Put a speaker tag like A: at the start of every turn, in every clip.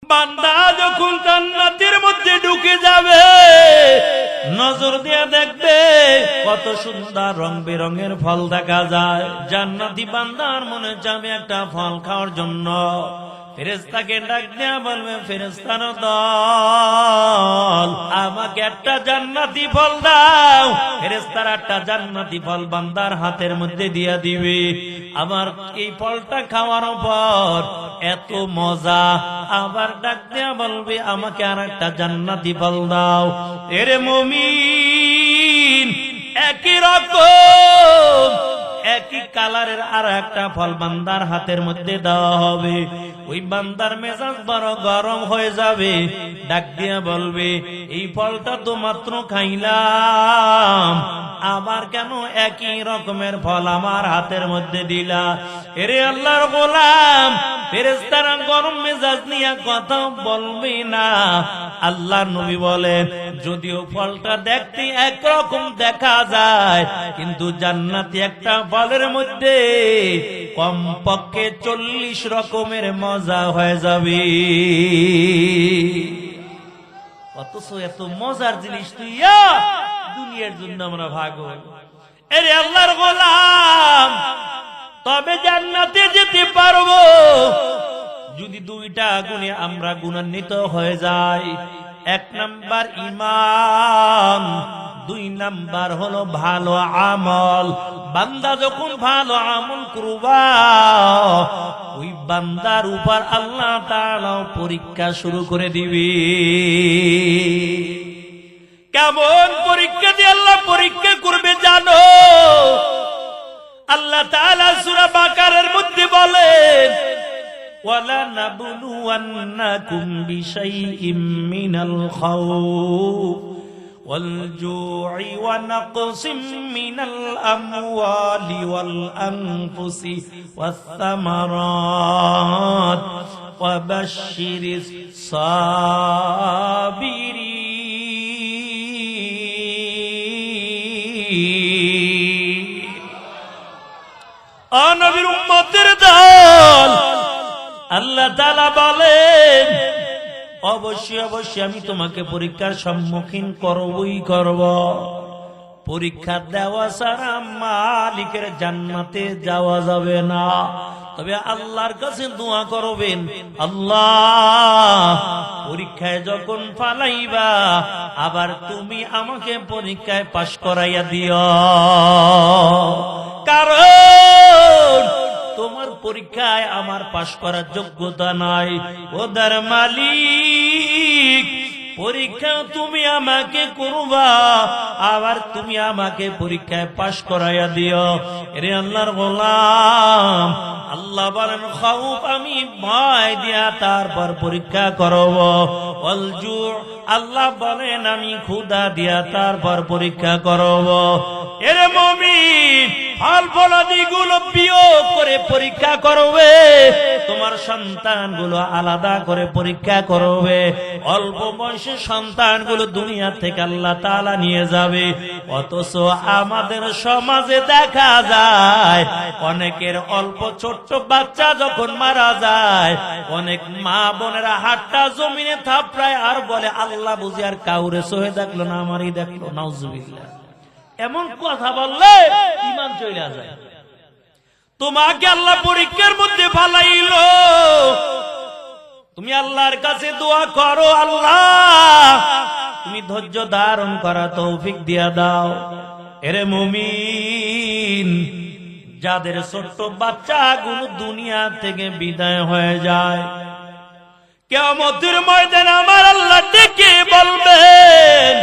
A: বান্দা যখন জান্নাতের মধ্যে ঢুকে যাবে, নজর দিয়ে দেখবে কত সুন্দর রং বেরঙের ফল দেখা যায়। জান্নাতি বান্দার মনে যাবে একটা ফল খাওয়ার জন্য। ফেরেশতাকে ডাক দিয়া বলবে, ফেরেশতার দল, আমাকে একটা জান্নাতি ফল দাও। ফেরেশতারা একটা জান্নাতি ফল বান্দার হাতের মধ্যে দিয়া দিবে। আবার এই ফলটা খাওয়ার পর এত মজা, আবার ডাক দিয়া বলবে, আমাকে আর একটা জান্নাতি ফল দাও। এরে মুমিন, একই রকম একই কালারের আর একটা ফল বান্দার হাতের মধ্যে দেওয়া হবে। ওই বান্দার মেজাজ বড় গরম হয়ে যাবে, ডাক দিয়া বলবে, এই ফলটা তো মাত্র খাইলাম, আবার কেন একই রকমের ফল আমার হাতের মধ্যে দিলা? এরে আল্লাহর গোলাম, ফেরেশতারা গরম মেজাজ নিয়ে কথা বলবে না। আল্লাহ নবী বলেন, যদিও ফলটা দেখতে একরকম দেখা যায়, কিন্তু জান্নাতি একটা ফলের মধ্যে কমপক্ষে 40 রকমের মজা হয়ে যাবে। অথচ এত মজার জিনিস তুই দুনিয়ার জন্য আমরা ভাগল। এরে আল্লাহর গোলাম, তবে জান্নাতে যেতে পারবো যদি দুইটা গুণে আমরা গুণান্বিত হয়ে যাই। 1 নাম্বার ঈমান, 2 নাম্বার হলো ভালো আমল। বান্দা যখন ভালো আমল করবা, ওই বান্দার উপর আল্লাহ তাআলা পরীক্ষা শুরু করে দিবে। কেমন পরীক্ষা দিয়ে আল্লাহ পরীক্ষা করবে জানো? আল্লাহ তাআলা সূরা বাকারার মধ্যে বলেন, وَلَنَبْلُوَنَّكُمْ بِشَيْءٍ مِّنَ الْخَوْفِ وَالْجُوعِ وَنَقْصٍ مِّنَ الْأَمْوَالِ وَالْأَنفُسِ وَالثَّمَرَاتِ وَبَشِّرِ الصَّابِرِينَ। নবীর উম্মতের দল, আল্লাহ তাআলা বলেন, অবশ্যই অবশ্যই আমি তোমাকে পরীক্ষার সম্মুখীন করবই করব। পরীক্ষা দেওয়া ছাড়া মালিকের জান্নাতে যাওয়া যাবে না। তবে আল্লাহর কাছে দোয়া করবেন, আল্লাহ পরীক্ষায় যখন ফালাইবা, আবার তুমি আমাকে পরীক্ষায় পাশ করাইয়া দিও। কারণ তোমার পরীক্ষায় আমার পাশ করার যোগ্যতা নাই। ওদার মালিক, পরীক্ষা তুমি আমাকে করবা, আবার তুমি আমাকে পরীক্ষায় পাশ করাইয়া দিও। এরে আল্লাহর গোলাম, আল্লাহ বলেন, খাউফ আমি ভয় দিয়া তারপর পরীক্ষা করব। অলজু, আল্লাহ বলেন আমি ক্ষুধা দিয়া তারপর পরীক্ষা করব। এরে মুমিন, ফল ফলাদি গুলো বিয়োগ করে পরীক্ষা করবে, তোমার সন্তানগুলো আলাদা করে পরীক্ষা করবে। অল্প বয়সে সন্তানগুলো দুনিয়া থেকে আল্লাহ তাআলা নিয়ে যাবে। অথচ আমাদের সমাজে দেখা যায়, অনেকের অল্প ছোট্ট বাচ্চা যখন মারা যায়, অনেক মা বোনেরা হাতটা জমিনে থাপড়ায় আর বলে, আল্লাহ বুঝি আর কাউরে সহে দেখলো না, আমারই দেখলো। নাউজুবিল্লাহ। এমন কথা বললে ঈমান চলে যায়। তোমাকে আল্লাহ পরীক্ষার মধ্যে ফালাইলো, তুমি আল্লাহর কাছে দোয়া করো, আল্লাহ তুমি ধৈর্য ধারণ করা তৌফিক দিয়া দাও। এরে মুমিন, যাদের ছোট্ট বাচ্চাগুলো দুনিয়া থেকে বিদায় হয়ে যায়, কিয়ামতের ময়দানে আমার আল্লাহ ডেকে বলবেন,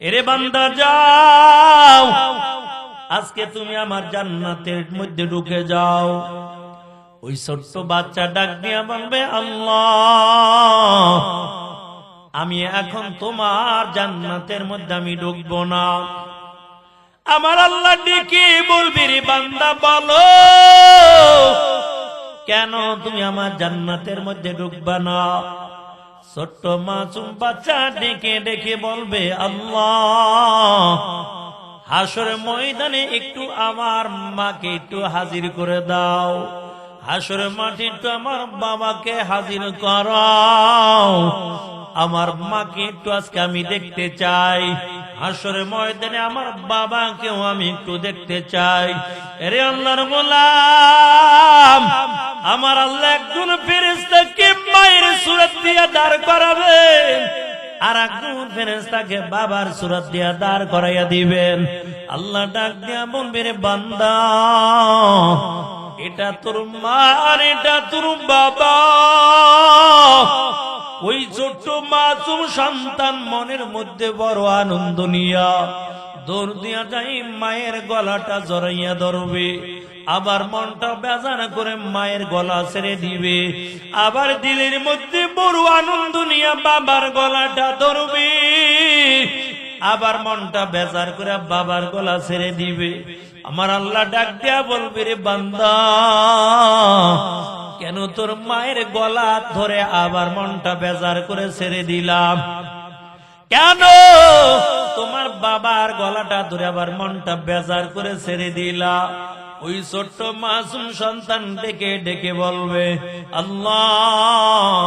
A: এরে বান্দা যাও, আজকে তুমি আমার জান্নাতের মধ্যে ঢুকে যাও। ওই ছোট্ট বাচ্চা ডাক দিয়া বলবে, আল্লাহ আমি এখন তোমার জান্নাতের মধ্যে আমি ঢুকবো না। আমার আল্লাহ ডেকে বলবে, রে বান্দা বলো, কেন তুমি আমার জান্নাতের মধ্যে ঢুকবা না? ছোট্ট মাসুম বাচ্চা ডেকে ডেকে বলবে, আল্লাহ হাসরের ময়দানে একটু আমার মাকে একটু হাজির করে দাও। হাসরের মাঠে একটু আমার বাবাকে হাজির করাও, আমার মাকে একটু আজকে আমি দেখতে চাই। হাসরের ময়দানে আমার বাবাকেও আমি একটু দেখতে চাই। আরে আল্লাহর গোলাম, আমার আল্লাহ একজন ফেরেশতাকে মায়ের সূরত দিয়ে দাঁড় করাবেন, আর একজন ফেরেশতাকে বাবার সূরত দিয়ে দাঁড় করাইয়া দিবেন। আল্লাহ ডাক দিয়া বলবে, রে বান্দা, এটা তোর মা আর এটা তোর বাবা। ওই ছোট্ট মাসুম সন্তান মনের মধ্যে বড় আনন্দ নিয়া দৌড় দিয়া যাই মায়ের গলাটা জড়াইয়া ধরবে, আবার মনটা বেজার করে মায়ের গলা ছেড়ে দিবে, আবার দিলের মধ্যে বড় আনন্দ নিয়া বাবার গলাটা ধরবে, আবার মনটা বেজার করে বাবার গলা ছেড়ে দিবে। আমার আল্লাহ ডাক দিয়া বলবে, রে বান্দা, কেন তোর মায়ের গলা ধরে আবার মনটা বেজার করে ছেড়ে দিলাম? কেন তোমার বাবার গলাটা ধরে আবার মনটা বেজার করে ছেড়ে দিলাম? ওই ছোট্ট মাসুম সন্তান ডেকে ডেকে বলবে, আল্লাহ,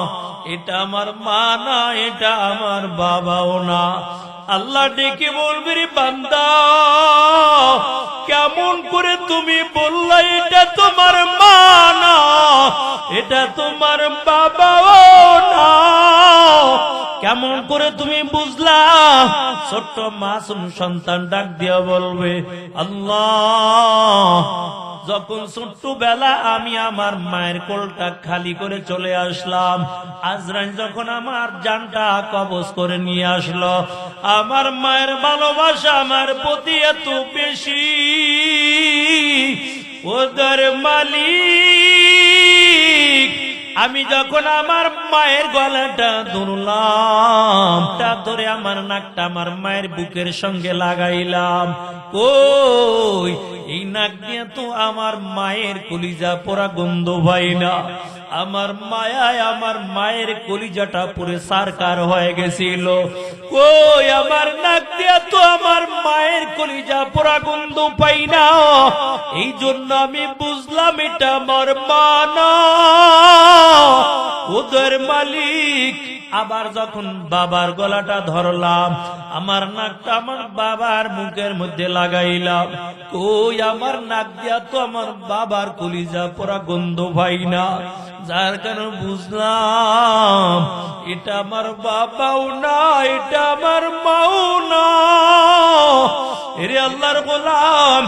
A: এটা আমার মা না, এটা আমার বাবাও না। আল্লাহ ডেকে বলবে, রে বান্দা, কেমন করে তুমি বললা এটা তোমার মা না, এটা তোমার বাবাও না? কেমন করে তুমি বুঝলা? ছোট্ট মাসুম সন্তান ডাক দিয়া বলবে, আল্লাহ, যখন ছোট্টবেলা আমি আমার মায়ের কোলটা খালি করে চলে আসলাম, আজরাইল যখন আমার জানটা কবজ করে নিয়ে আসলো, আমার মায়ের ভালোবাসা আমার প্রতি এত বেশি, ওদের মালিক, আমি যখন আমার মায়ের গলাটা ধরলাম, তা ধরে আমার নাকটা আমার মায়ের বুকের সঙ্গে লাগাইলাম, কই এই নাক দিয়ে তো আমার মায়ের কলিজা পোড়া গন্ধ পাই না। আমার মায়ায় আমার মায়ের কলিজাটা পুরে সারকার হয়ে গেছিল, কই আমার নাক দিয়ে তো আমার মায়ের কলিজা পোড়া গন্ধ পাই না। এই জন্য আমি বুঝলাম এটা আমার মা না, ওদের মালিক। আবার যখন বাবার গলাটা ধরলাম, আমার নাকটা আমার বাবার মুখের মধ্যে লাগাইলাম, কই আমার নাক দিয়া তো আমার বাবার কলিজা পোড়া গন্ধ পাই না। যার কারণে বুঝলাম এটা আমার বাবাও না, এটা আমার মাও না। এরে আল্লাহর গোলাম,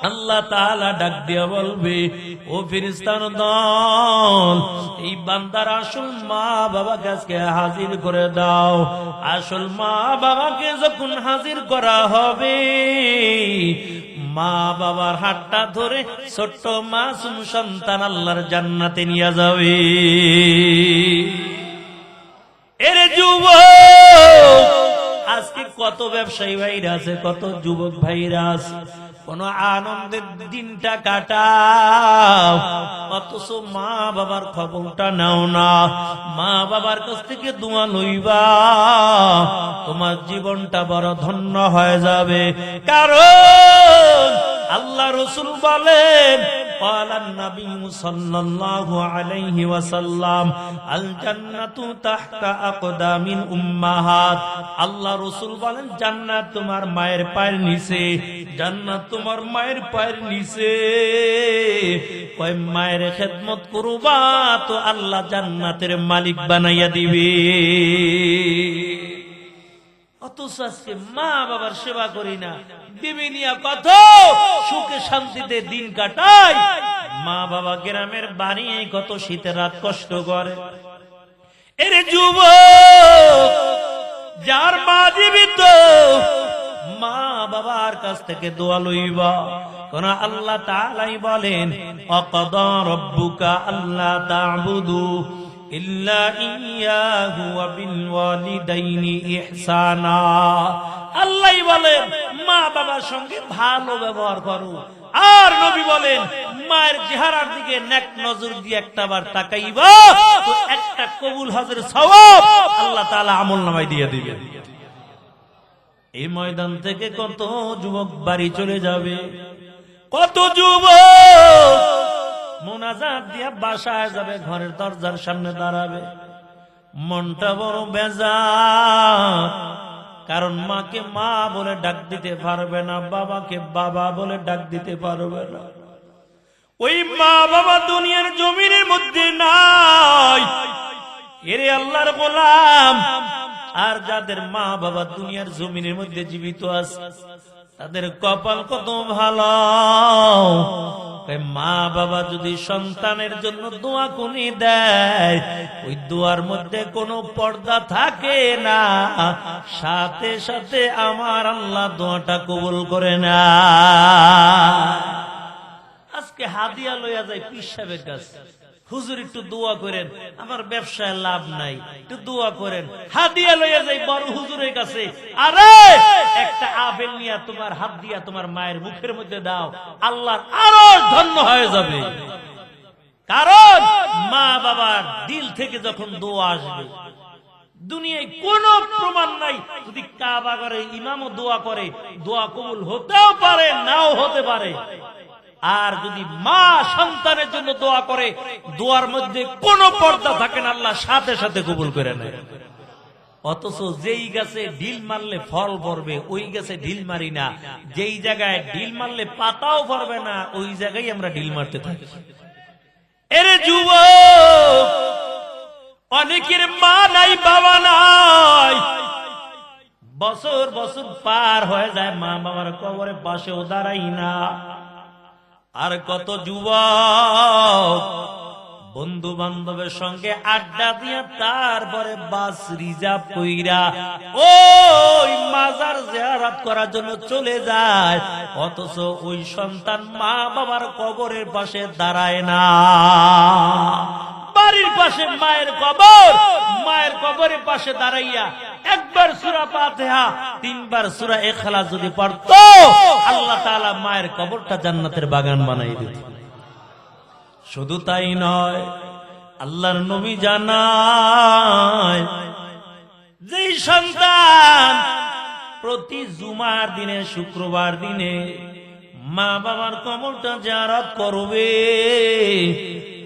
A: আল্লাহ তাআলা ডাক দিয়া বলবে, ও ফেরেশতার দল, এই বান্দার আসল মা বাবাকে আজকে হাজির করে দাও। আসল মা বাবাকে যখন হাজির করা হবে, মা বাবার হাতটা ধরে ছোট্ট মাসুম সন্তান আল্লাহর জান্নাতে নিয়ে যাবে। এর যুবক, আজকে কত ব্যবসায়ী ভাইরা আছে, কত যুবক ভাইরা আছে, কোন আনন্দের দিনটা কাটাও, অথচ মা বাবার খবরটা নাও না। মা বাবার কাছ থেকে দোয়া লইবা, তোমার জীবনটা বড় ধন্য হয়ে যাবে। কারণ আল্লাহ রাসূল বলেন, قال النبي صلى الله عليه وسلم الجنة تحت أقدام الأمهات। আল্লাহ রাসূল বলেন, জান্নাত তোমার মায়ের পায়ের নিচে, জান্নাত তোমার মায়ের পায়ের নিচে। কয় মায়ের খেদমত করবা তো আল্লাহ জান্নাতের মালিক বানাইয়া দিবে। অথচ আজকে মা বাবার সেবা করি না, বিবি নিয়া কত সুখে শান্তিতে দিন কাটাই, মা বাবা গ্রামের বাড়ি কত শীতের রাত কষ্ট করে। এর যুবক, যার মা জীবিত, মা বাবার কাছ থেকে দোয়া লইবা। কোন আল্লাহ তাআলাই বলেন, অকদা রব্বুকা আল্লা তা'বুদু ইল্লা ইয়াহু ওয়া বিল ওয়ালিদাইনি ইহসানা। আল্লাহ বলেন, মা বাবার সঙ্গে ভালো ব্যবহার করো। আর নবী বলেন, মায়ের চেহারার দিকে নেক নজর দিয়ে একটাবার তাকাইবা তো একটা কবুল হজের সওয়াব আল্লাহ তাআলা আমলনামায় দিয়ে দিবেন। এই ময়দান থেকে কত যুবক বাড়ি চলে যাবে, কত যুবক মোনাজাত দিয়া বাসায় যাবে, ঘরের দরজার সামনে দাঁড়াবে, মনটা বড় বেজার। কারণ মাকে মা বলে ডাক দিতে পারবে না, বাবাকে বাবা বলে ডাক দিতে পারবে না। ওই মা বাবা দুনিয়ার জমিনের মধ্যে নাই। এরে আল্লাহর গোলাম, আর যাদের মা বাবা দুনিয়ার জমিনের মধ্যে জীবিত আছে তাদের কপাল কত ভালো। মা বাবা যদি সন্তানের জন্য দোয়া কুনি দেয়, ওই দোয়ার মধ্যে কোনো পর্দা থাকে না, সাথে সাথে আমার আল্লাহ দোয়াটা কবুল করে না। আজকে হাদিয়া লইয়া যায় পীর সাহেবের কাছে, হুজুর একটু দোয়া করেন, আমার ব্যবসায় লাভ নাই, একটু দোয়া করেন। হাদিয়া লইয়া যাই বড় হুজুরের কাছে, আরে একটা আপেল নিয়ে তোমার হাত দিয়া তোমার মায়ের মুখের মধ্যে দাও, আল্লাহ আরো ধন্য হয়ে যাবে। কারণ মা বাবার দিল থেকে যখন দোয়া আসবে, দুনিয়ায় কোনো প্রমাণ নাই যদি কাবা করে ইমামও দোয়া করে, দোয়া কবুল হতেও পারে নাও হতে পারে। আর যদি মা সন্তানের জন্য দোয়া করে, দোয়ার মধ্যে কোনো পর্দা থাকে না, আল্লাহ সাথে সাথে কবুল করে নেয়। অথচ যেই গাছে ঢিল মারলে ফল পড়বে ওই গাছে ঢিল মারি না, যেই জায়গায় ঢিল মারলে পাতাও পড়বে না ওই জায়গায় আমরা ঢিল মারতে থাকি। এরে যুবক, অনেকের মা নাই বাবা নাই, বছর বছর পার হয়ে যায়, মা বাবার কবরের পাশেও দাঁড়াই না। আর কত যুবক বন্ধু বান্ধবের সঙ্গে আড্ডা দিয়া তারপরে বাস রিজার্ভ কইরা ওই মাজার জিয়ারত করার জন্য চলে যায়, অথচ ওই সন্তান মা বাবার কবরের পাশে দাঁড়ায় না। বাড়ির পাশে মায়ের কবর, মায়ের কবরের পাশে দাঁড়াইয়া একবার সূরা ফাতিহা, তিনবার সূরা ইখলাস যদি পড়তো, আল্লাহ তাআলা মায়ের কবরটা জান্নাতের বাগান বানাই দিত। শুধু তাই নয়, আল্লাহর নবী জানায় যে সন্তান প্রতি জুমার দিনে, শুক্রবার দিনে মা বাবার কবরটা জিয়ারত করবে,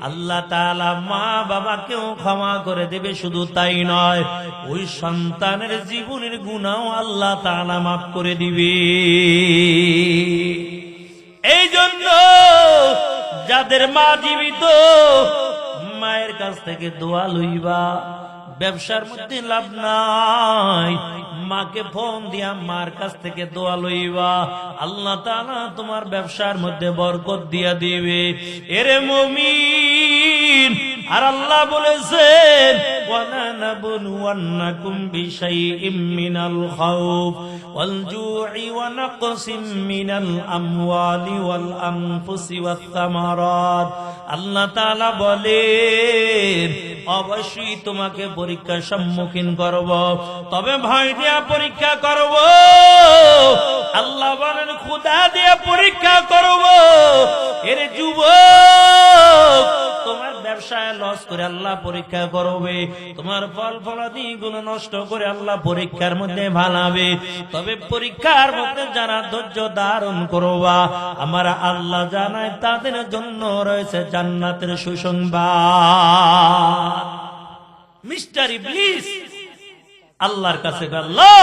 A: আল্লাহ তাআলা মা বাবাকেও ক্ষমা করে দেবে। শুধু তাই নয়, ওই সন্তানের জীবনের গুনাহও আল্লাহ তাআলা মাফ করে দিবে। এই জন্য যাদের মা জীবিত, মায়ের কাছ থেকে দোয়া লইবা। ব্যবসার মধ্যে লাভ নাই, মাকে ফোন দিয়া মার কাছ থেকে দোয়া লইবা, আল্লাহ তাআলা তোমার ব্যবসার মধ্যে বরকত দিয়া দিবে। এরে মুমিন, আর আল্লাহ বলেছেন ওয়ালা নাবলুওয়ান্নাকুম বিশাইইম মিনাল খাউফ ওয়াল জু'i ওয়া নাকসিম মিনাল আমওয়ালি ওয়াল আনফুসি ওয়াত তামারাত। আল্লাহ তাআলা বলেন অবশ্যই তোমাকে পরীক্ষার সম্মুখীন করব, তবে ভয় দিয়া পরীক্ষা করব। আল্লাহ বলেন খোদা দিয়ে পরীক্ষা করব। এর যুবক, তোমার ব্যবসায় লস করে আল্লাহ পরীক্ষা করবে, তোমার ফল ফলাদি গুলো নষ্ট করে আল্লাহ পরীক্ষার মধ্যে ভালাবে। তবে পরীক্ষার মধ্যে যারা ধৈর্য ধারণ করবা, আমার আল্লাহ জানায় তাদের জন্য রয়েছে জান্নাতের সুসংবাদ। মিস্টার ইবলিস আল্লাহর কাছে, আল্লাহ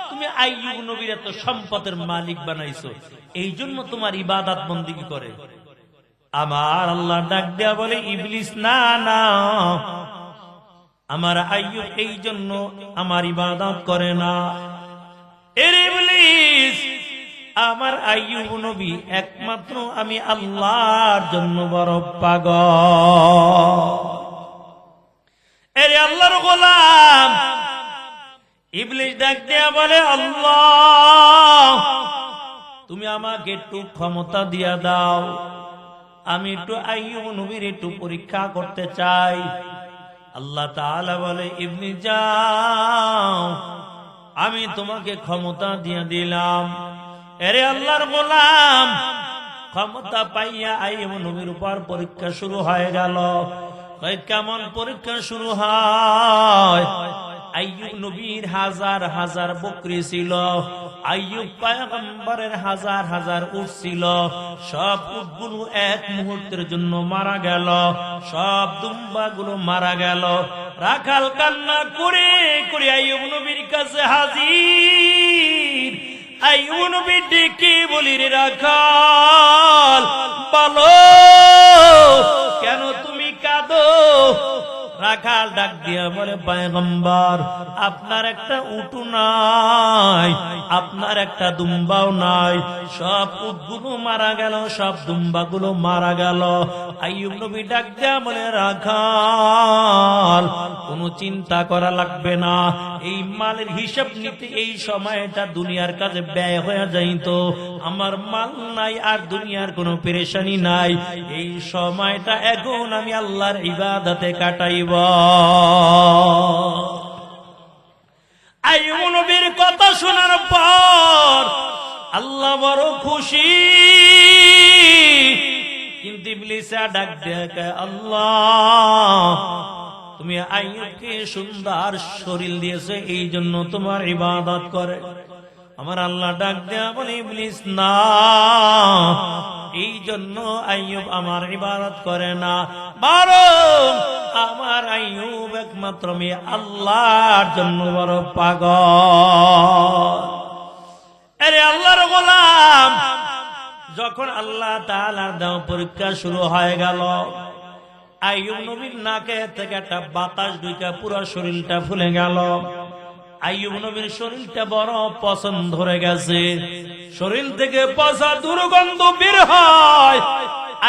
A: তুমি আইয়ুব নবীর এত সম্পদের মালিক বানাইছো, এই জন্য তোমার ইবাদত বন্দেগী করে। আমার আল্লাহ ডাক দেয়া বলে, ইবলিস না না, আমার আইয়ুব এই জন্য আমার ইবাদত করে না। এর ইবলিস, আমার আইয়ুব নবী একমাত্র আমি আল্লাহর জন্য বড় পাগল। এর আল্লাহর গোলাম ইবলিস ডাক দেয়া বলে, আল্লাহ তুমি আমাকে একটু ক্ষমতা দিয়া দাও, আমি একটু আইয়ুব নবীর একটু পরীক্ষা করতে চাই। আল্লাহ তাআলা বলে, ইবলিস যাও, আমি তোমাকে ক্ষমতা দিয়ে দিলাম। এরে আল্লাহর গোলাম, ক্ষমতা পাইয়া আইয়ুব নবীর উপর পরীক্ষা শুরু হয়ে গেল। কেমন পরীক্ষা শুরু হয়? আইয়ুব নবীর হাজার হাজার বকরি ছিল, আইয়ুব পয়গম্বরের হাজার হাজার উট ছিল। সব উটগুলো এক মুহূর্তের জন্য মারা গেল, সব দুম্বাগুলো মারা গেল। রাখাল কান্না করে করে আইয়ুব নবীর কাছে হাজির। আইয়ুব নবী ডেকে বলি, রে রাখাল, বলো কেন তুমি কাঁদো? রাখাল ডাক দিয়া বলে, পয়গম্বর, আপনার একটা উটও নাই, আপনার একটা দুম্বাও নাই, সব উটগুলো মারা গেল, সব দুম্বাগুলো মারা গেল। আইয়ুব নবী ডাক দিয়া বলে, রাখাল, কোনো চিন্তা করা লাগবে না, এই মালের হিসাব নিতে এই সময়টা দুনিয়ার কাজে ব্যয় হয়ে যাইতো, আমার মাল নাই আর দুনিয়ার কোনো পেরেশানি নাই, এই সময়টা এখন আমি আল্লাহর ইবাদতে কাটাইব। আইয়ুব নবীর কথা শোনার পর আল্লাহ বড় খুশি, কিন্তু ইবলিস ডাক দেয়, আল্লাহ, তুমি আইয়ুবকে সুন্দর শরীর দিয়েছে, এই জন্য তোমার ইবাদত করে। আমার আল্লাহ ডাক দেয়া বলে, ইবলিস না, এই জন্য আইয়ুব আমার ইবাদত করে না, বরং আমার আইয়ুব একমাত্র আমি আল্লাহর জন্য বড় পাগল। আরে আল্লাহর গোলাম, যখন আল্লাহ তাআলার দেওয়া পরীক্ষা শুরু হয়ে গেল, আইয়ুব নবীর নাকে থেকে একটা বাতাস ঢুকে পুরো শরীরটা ফুলে গেল। আইয়ুব নবীর শরীরটা বড় পছন্দ ধরে গেছে, শরীর থেকে পচা দুর্গন্ধ বের হয়।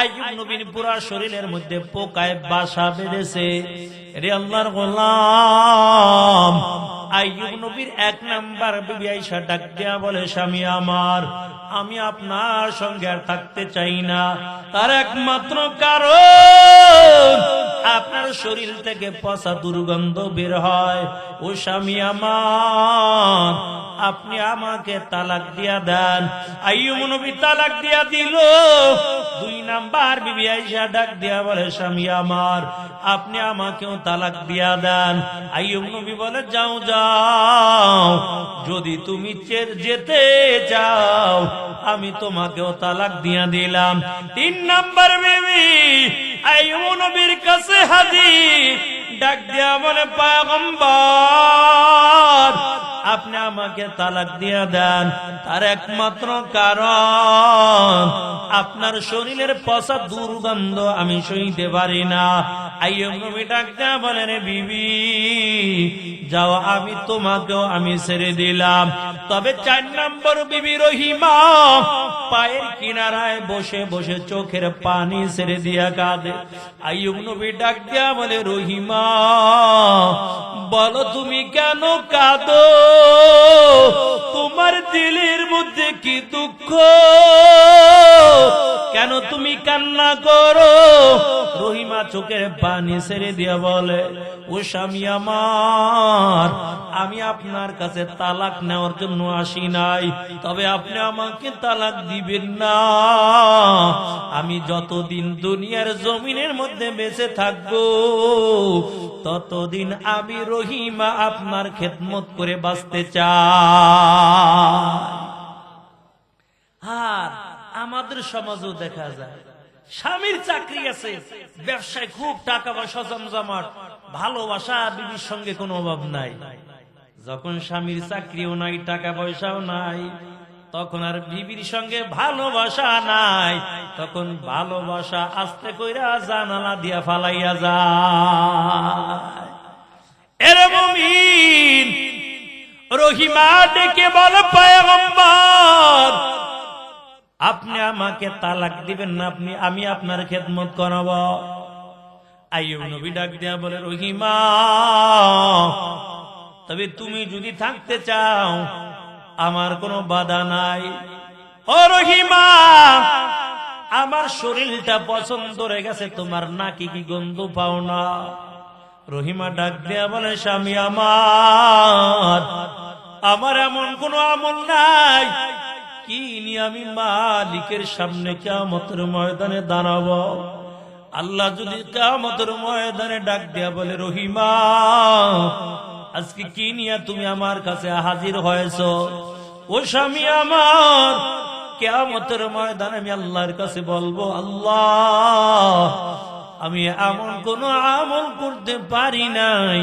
A: আইয়ুব নবীর পুরা শরীরের মধ্যে পোকায় বাসা বেঁধেছে। রে আল্লাহর গোলাম, আইয়ুব নবীর এক নাম্বার বিবি আয়েশা ডাক দেয়া বলে, স্বামী আমার, আমি আপনার সঙ্গে আর থাকতে চাই না, তার একমাত্র কারণ আপনার শরীর থেকে পচা দুর্গন্ধ বের হয়। ও স্বামী আমার, আপনি আমাকে তালাক দিয়া দেন। আইয়ুব নবী তালাক দিয়া দিল। দুই নাম্বার বিবি আয়েশা ডাক দিয়া বলে, স্বামী আমার, আপনি আমাকেও তালাক দিয়া দেন। আইয়ুব নবী বলে, যাও যাও, যদি তুমি যেতে চাও আমি তোমাকেও তালাক দিয়া দিলাম। তিন নাম্বার বিবি আইয়ুব নবীর কাছে হাজির, ডাক দিয়া বলে, পয়গম্বর, আপনি আমাকে তালাক দিয়া দেন, তার একমাত্র কারণ আপনার শরীরের পচা দুর্গন্ধ আমি সইতে পারি না। আইয়ুব নবী ডাক দেয়া বলে, রে বিবি, যাও, আমি তোমাকেও আমি ছেড়ে দিলাম। তবে চার নম্বর বিবি রহিমা পায়ের কিনারায় বসে বসে চোখের পানি ছেড়ে দিয়া কাঁদে। আইয়ুব নবী ডাক দেয়া বলে, রহিমা, বলো তুমি কেন কাঁদো? তোমার দিলের মধ্যে কি দুঃখ? কেন তুমি কান্না করো? রহিমা চোখের পানি ছেড়ে দিয়া বলে, ও স্বামী আমার, আমি আপনার কাছে তালাক নেওয়ার জন্য আসি নাই, তবে আপনি আমাকে তালাক দিবেন না। আমি যতদিন দুনিয়ার জমিনের মধ্যে বেঁচে থাকবো, ততদিন আমি রহিমা আপনার খেদমত করে বাঁচতে চাই। আর আমাদের সমাজও দেখা যায়, স্বামীর চাকরি আছে, ব্যবসায় খুব টাকা পয়সা জমজমাট, ভালোবাসা বিবির সঙ্গে কোনো অভাব নাই। যখন স্বামীর চাকরিও নাই, টাকা পয়সাও নাই, তখন আর বিবির সঙ্গে ভালোবাসা নাই, তখন ভালোবাসা আস্তে কইরা জানালা দিয়া ফালাইয়া যায়। এরে মুমিন, রহিমা ডেকে বলে, পয়গম্বর, আপনি আমাকে তালাক দিবেন না, আমি আপনার খেদমত করব। আইয়ুব নবী ডাক দিয়া বলে, রহিমা, তবে তুমি যদি থাকতে চাও আমার কোনো বাধা নাই। ও রহিমা, আমার শরীরটা পছন্দ হয়ে গেছে, তোমার নাকি কি গন্ধ পাও না? রহিমা ডাক দিয়া বলে, স্বামী আমার, আমার এমন কোন আমল নাই কি নিয়ে আমি মালিকের সামনে কিয়ামতের ময়দানে দাঁড়াবো। আল্লাহ যদি কিয়ামতের ময়দানে ডাক দিয়া বলে, রহিমা, আজকে কি নিয়ে তুমি আমার কাছে হাজির হয়েছো? ও স্বামী আমার, কিয়ামতের ময়দানে আমি আল্লাহর কাছে বলবো, আল্লাহ আমি এমন কোন আমল করতে পারি নাই,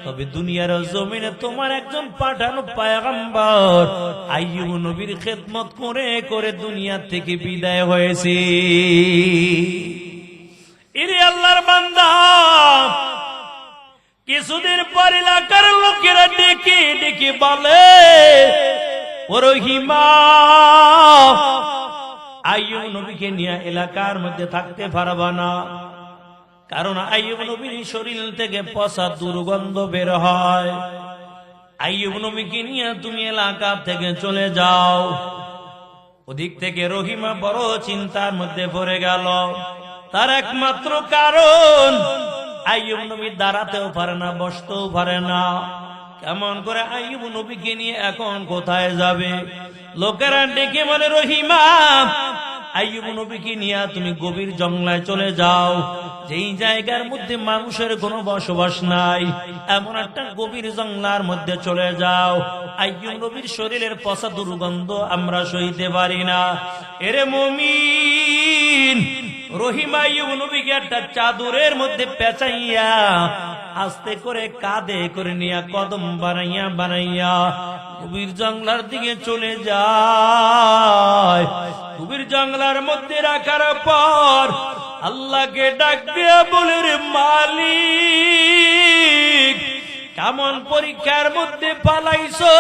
A: তবে দুনিয়ার জমিনে তোমার একজন পাঠানো পয়গম্বর আইয়ুব নবীর খেদমত করে করে দুনিয়া থেকে বিদায় হয়েছে। ইরে আল্লাহর বান্দা, কিছুদিন পর এলাকার লোকেরা ডেকে ডেকে বলে, ও রহিমা, আইয়ুব নবীকে নিয়ে এলাকার মধ্যে থাকতে পারবা না, কারণ আইয়ুব নবীর শরীর থেকে পচা দুর্গন্ধ বের হয়। আইয়ুব নবীকে নিয়ে তুমি এলাকা থেকে চলে যাও। ওদিক থেকে রহিমা বড় চিন্তার মধ্যে পড়ে গেল। তার একমাত্র কারণ, আইয়ুব নবী দাঁড়াতেও পারে না, বসতেও পারে না। কেমন করে আইয়ুব নবীকে নিয়ে এখন কোথায় যাবে? লোকেরা ডেকে বলে, রহিমা, আইয়ুব নবীকে নিয়ে তুমি গভীর জঙ্গলায় চলে যাও, যেই জায়গার মধ্যে মানুষের কোনো বসবাস নাই, এমন একটা গভীর জঙ্গলার মধ্যে চলে যাও। আইয়ুব নবীর শরীরের পচা দুর্গন্ধ আমরা সইতে পারি না। এরে মুমিন, রহিমা আইয়ুব নবীকে একটা চাদরের মধ্যে পেঁচাইয়া আস্তে করে কাঁধে করে নিয়া কদম বানাইয়া বানাইয়া গভীর জঙ্গলার দিকে চলে যায়। গভীর জঙ্গলার মধ্যে রাখার পর আল্লাহকে ডাক দিয়া বলে, রে মালিক, কেমন পরীক্ষার মধ্যে পালাইছো?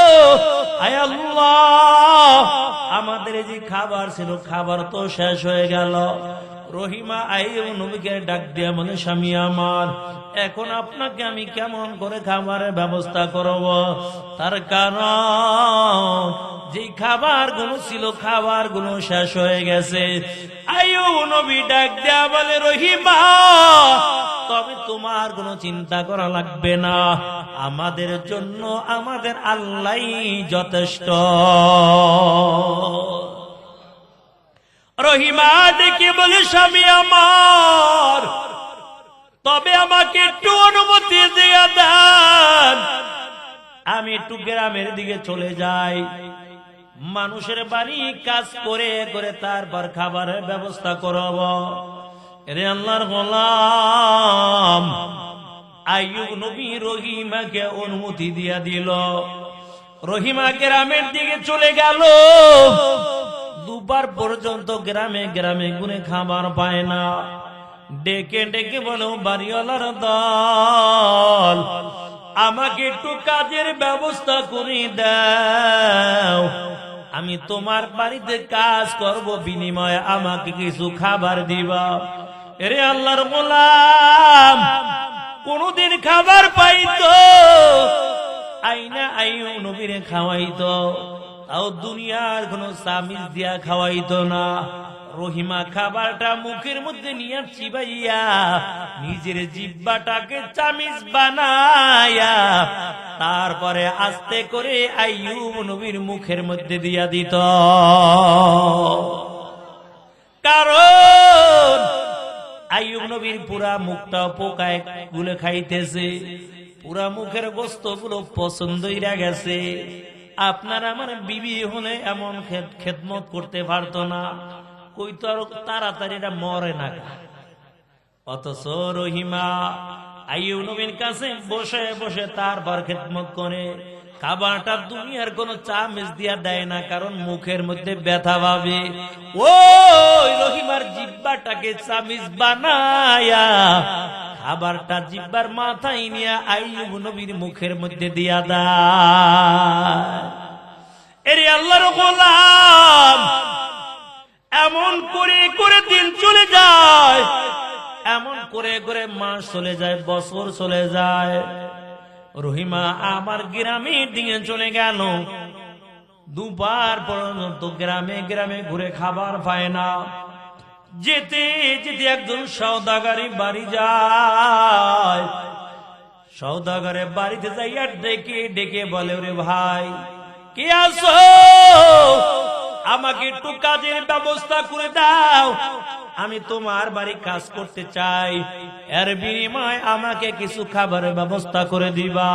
A: আয় আল্লাহ, আমাদের যে খাবার ছিল খাবার তো শেষ হয়ে গেল। রহিমা আইয়ুব নবীকে ডাক দিয়া বলে, স্বামী আমার, এখন আপনাকে আমি কেমন করে খাবারের ব্যবস্থা করব? তার কারণ যে খাবার গুলো ছিল খাবার গুলো শেষ হয়ে গেছে। আইয়ুব নবী ডাক দিয়া বলে, রহিমা, তবে তোমার কোনো চিন্তা করা লাগবে না, আমাদের জন্য আমাদের আল্লাহই যথেষ্ট। রহিমা ডেকে বলে, স্বামী আমার, তবে আমাকে একটু অনুমতি দিয়ে দেন, আমি একটু গ্রামের দিকে চলে যাই, মানুষের বাড়ি কাজ করে করে তারপর খাবারের ব্যবস্থা করব। রে আল্লাহর গোলাম, আইয়ুব নবী রহিমাকে অনুমতি দিয়া দিল। রহিমা গ্রামের দিকে চলে গেল। দুবার পর্যন্ত গ্রামে গ্রামে ঘুরে খাবার পায় না। ডেকে ডেকে বলো, বাড়িওয়ালার দল, আমাকে একটু কাজের ব্যবস্থা করে দাও, আমি তোমার বাড়িতে কাজ করব, বিনিময়ে আমাকে কিছু খাবার দিবা। এরে আল্লাহর গোলাম, কোনদিন খাবার পাইতো আইনা আইয়ুব নবীরে খাওয়াইতো, তাও দুনিয়ার কোন চামিচ দিয়া খাওয়াইতো না। রহিমা খাবারটা মুখের মধ্যে নিয়ে চিবাইয়া নিজের জিহ্বাটাকে চামিচ বানায়া তারপরে আস্তে করে আইয়ুব নবীর মুখের মধ্যে দিয়া দিত। কারণ আইয়ুব নবীর পুরা মুখটা পোকায় গুলে খাইতেছে, পুরা মুখের গোস্ত গুলো পছন্দই গেছে। আপনার আমার বিবি হলে এমন খেদমত করতে পারতো না, কই তো আর তাড়াতাড়ি মরে না। অথচ রহিমা আইয়ুব নবীর কাছে বসে বসে তারপর খেদমত করে। খাবারটা দুনিয়ার কোন চামচ দিয়া দেয় না, কারণ মুখের মধ্যে ব্যথা পাবে। ওই রহিমার জিহ্বাটাকে চামচ বানায়া খাবারটা জিহ্বার মাথায় নিয়ে আইয়ুব নবীর মুখের মধ্যে দিয়া দেয়। এরে আল্লাহর গোলাম, এমন করে করে দিন চলে যায়, এমন করে করে মাস চলে যায়, বছর চলে যায়। রহিমা আমার গ্রামের দিকে চলে গেল। দুবার পর্যন্ত গ্রামে গ্রামে ঘুরে খাবার পায় না। যেতে যেতে একজন সওদাগরের বাড়ি যায়। সওদাগরের বাড়িতে যাইয়া ডেকে ডেকে বলে, ওরে ভাই, কে আছো? আমাকে একটু কাজের ব্যবস্থা করে দাও, আমি তোমার বাড়ি কাজ করতে চাই, এর বিনিময়ে আমাকে কিছু খাবারের ব্যবস্থা করে দিবা।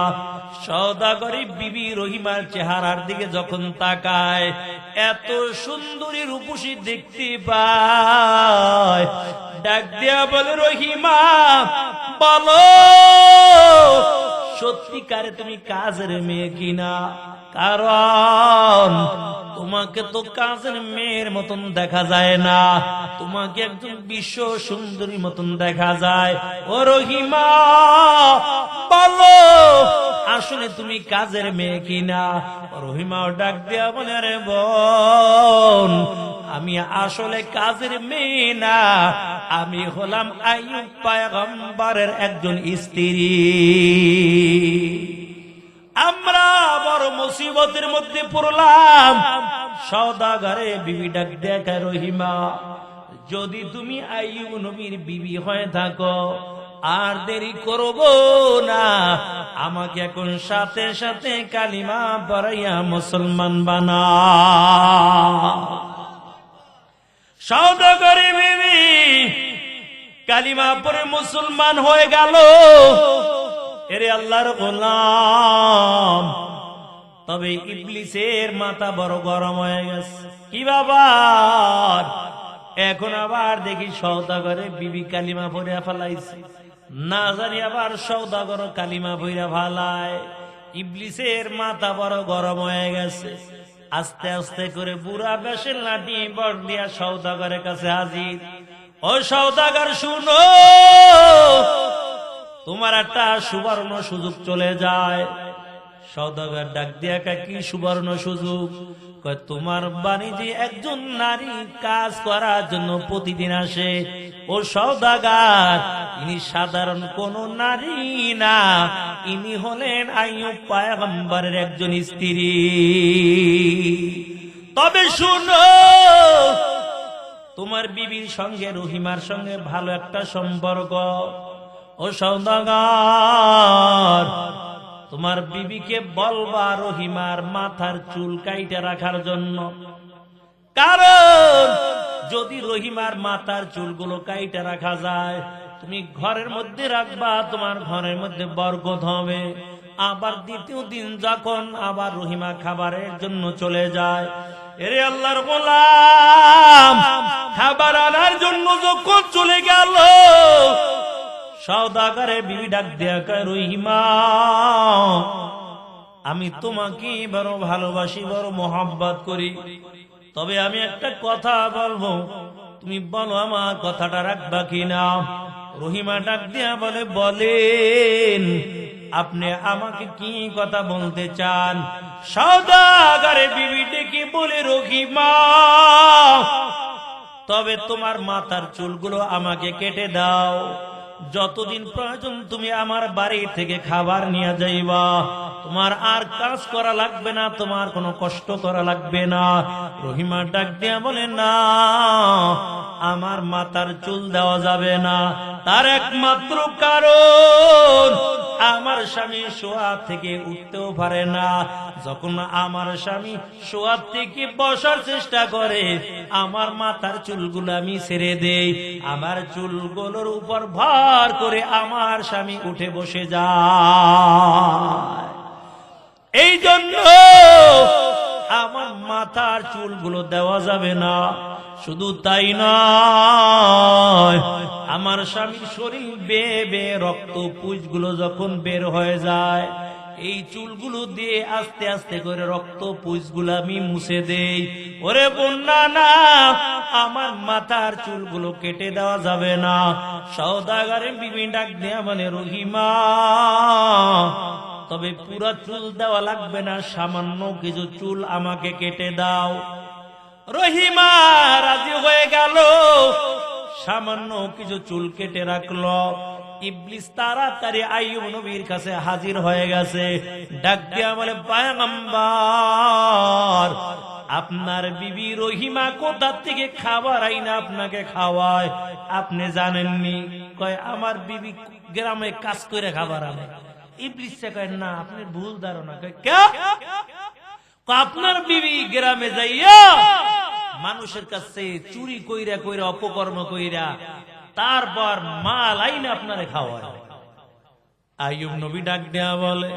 A: সওদাগরী বিবি রহিমার চেহারার দিকে যখন তাকায়, এত সুন্দরী রূপসী দেখতে পায়, ডাক দিয়া বলে, রহিমা বলো সত্যিকারে তুমি কাজের মেয়ে কিনা? কারণ তোমাকে তো কাজের মেয়ের মতন দেখা যায় না, তোমাকে একজন বিশ্ব সুন্দরী মতন দেখা যায়। ও রহিমা বলো আসলে তুমি কাজের মেয়ে কিনা? রহিমা ডাক দিয়া বলে, আরে বোন, আমি আসলে কাজের মেয়ে না, আমি হলাম আইয়ুব পয়গম্বরের একজন স্ত্রী। আমরা বড় মুসিবতের মধ্যে পড়লাম। সওদাগরে বিবি ডাক দেখা, রহিমা যদি তুমি আইয়ুব নবীর বিবি হয়ে থাকো আর দেরি করব না, আমাকে এখন সাথে সাথে কালিমা পড়াইয়া মুসলমান বানা। সওদাগরে বিবি কালিমা পড়ে মুসলমান হয়ে গেল। এরে আল্লাহর গোলাম, তবে ইবলিসের মাথা বড় গরম হয়ে গেছে। কি বাবা, এখন আবার দেখি সওদাগরে বিবি কালিমা পড়িয়া ফেলাইছে, না জানি আবার সওদাগর কালিমা পড়িয়া ফেলায়। ইবলিসের মাথা বড় গরম হয়ে গেছে। আস্তে আস্তে করে বুড়া বেশের লাঠি বর দিয়া সওদাগরের কাছে হাজির। ও সওদাগর শুনো, তোমার একটা সুবর্ণ সুযোগ চলে যায়। সওদাগর ডাক দিয়া, কি সুবর্ণ সুযোগ? কয় তোমার বাণিজ্যে একজন নারী কাজ করার জন্য প্রতিদিন আসে। ও সওদাগর, ইনি সাধারণ কোন নারী না, ইনি হলেন আইয়ুব পয়গম্বরের একজন স্ত্রী। তবে শুনো, তোমার বিবির সঙ্গে রহিমার সঙ্গে ভালো একটা সম্পর্ক। ও সওদাগর, তোমার বিবিকে বলবা রহিমার মাথার চুল কাইটা রাখার জন্য। কারণ যদি রহিমার মাথার চুলগুলো কাইটা রাখা যায়, তুমি ঘরের মধ্যে রাখবা, তোমার ঘরের মধ্যে বরকত হবে। আবার দ্বিতীয় দিন যখন আবার রহিমা খাবারের জন্য চলে যায়, এরে আল্লাহর গোলাম, খাবার আনার জন্য যখন চলে গেল, সওদাগরে বিবি ডাক দিয়া কয়, রহিমা আমি তোমাকে বড় ভালোবাসি, বড় মোহাব্বত করি, তবে আমি একটা কথা বলবো, তুমি বলো আমার কথাটা রাখবা কিনা? রহিমা ডাক দিয়া বলে, বলেন আপনি আমাকে কি কথা বলতে চান? সওদাগরে বিবি ডেকে বলে, রহিমা তবে তোমার মাথার চুলগুলো আমাকে কেটে দাও, যতদিন প্রয়োজন তুমি আমার বাড়ি থেকে খাবার নিয়ে যাইবা, তোমার আর কাজ করা লাগবে না, তোমার কোনো কষ্ট করা লাগবে না। রহিমা ডাক দিয়া বলে, না, আমার মাথার চুল দেওয়া যাবে না। তার একমাত্র কারণ আমার স্বামী শোয়া থেকে উঠতেও পারে না। যখন আমার স্বামী শোয়া থেকে বসার চেষ্টা করে, আমার মাথার চুলগুলো আমি ছেড়ে দেই, আমার চুলগুলোর উপর ভার করে আমার স্বামী উঠে বসে যায়। এই জন্য আমার মাথার চুলগুলো দেওয়া যাবে না। শুধু তাই নয়, আমার স্বামীর শরীর বেয়ে বেয়ে রক্ত পুঁজগুলো যখন বের হয়ে যায়, এই চুলগুলো দিয়ে আস্তে আস্তে করে রক্ত পুঁজগুলো আমি মুছে দেই। ওরে বন্যা না, আমার মাথার চুলগুলো কেটে দেওয়া যাবে না। সওদাগরে বিবি ডাক দেয়া বলে, রহিমা তবে পুরা চুল দেওয়া লাগবে না, সামান্য কিছু চুল আমাকে কেটে দাও। রহিমা রাজি হয়ে গেল, সামান্য কিছু চুল কেটে রাখলো। ইবলিস তাড়াতাড়ি আইয়ুব নবীর কাছে হাজির হয়ে গেছে। ডাক দিয়া বলে, পয়গম্বর আপনার বিবি রহিমা কোথা থেকে খাবার আইনা আপনাকে খাওয়ায়, আপনি জানেননি? কয়, আমার বিবি গ্রামে কাজ করে খাবার আনে। ইবলিস কয়, না, আপনি ভুল ধারণা। কয়, কে? আপনার বিবি গ্রামে যাইয়া মানুষের কাছে চুরি কইরা কইরা অপকর্ম কইরা তারপর মাল আইনা আপনারে খাওয়ায়। আইয়ুব নবী ডাক দেয়া বলে,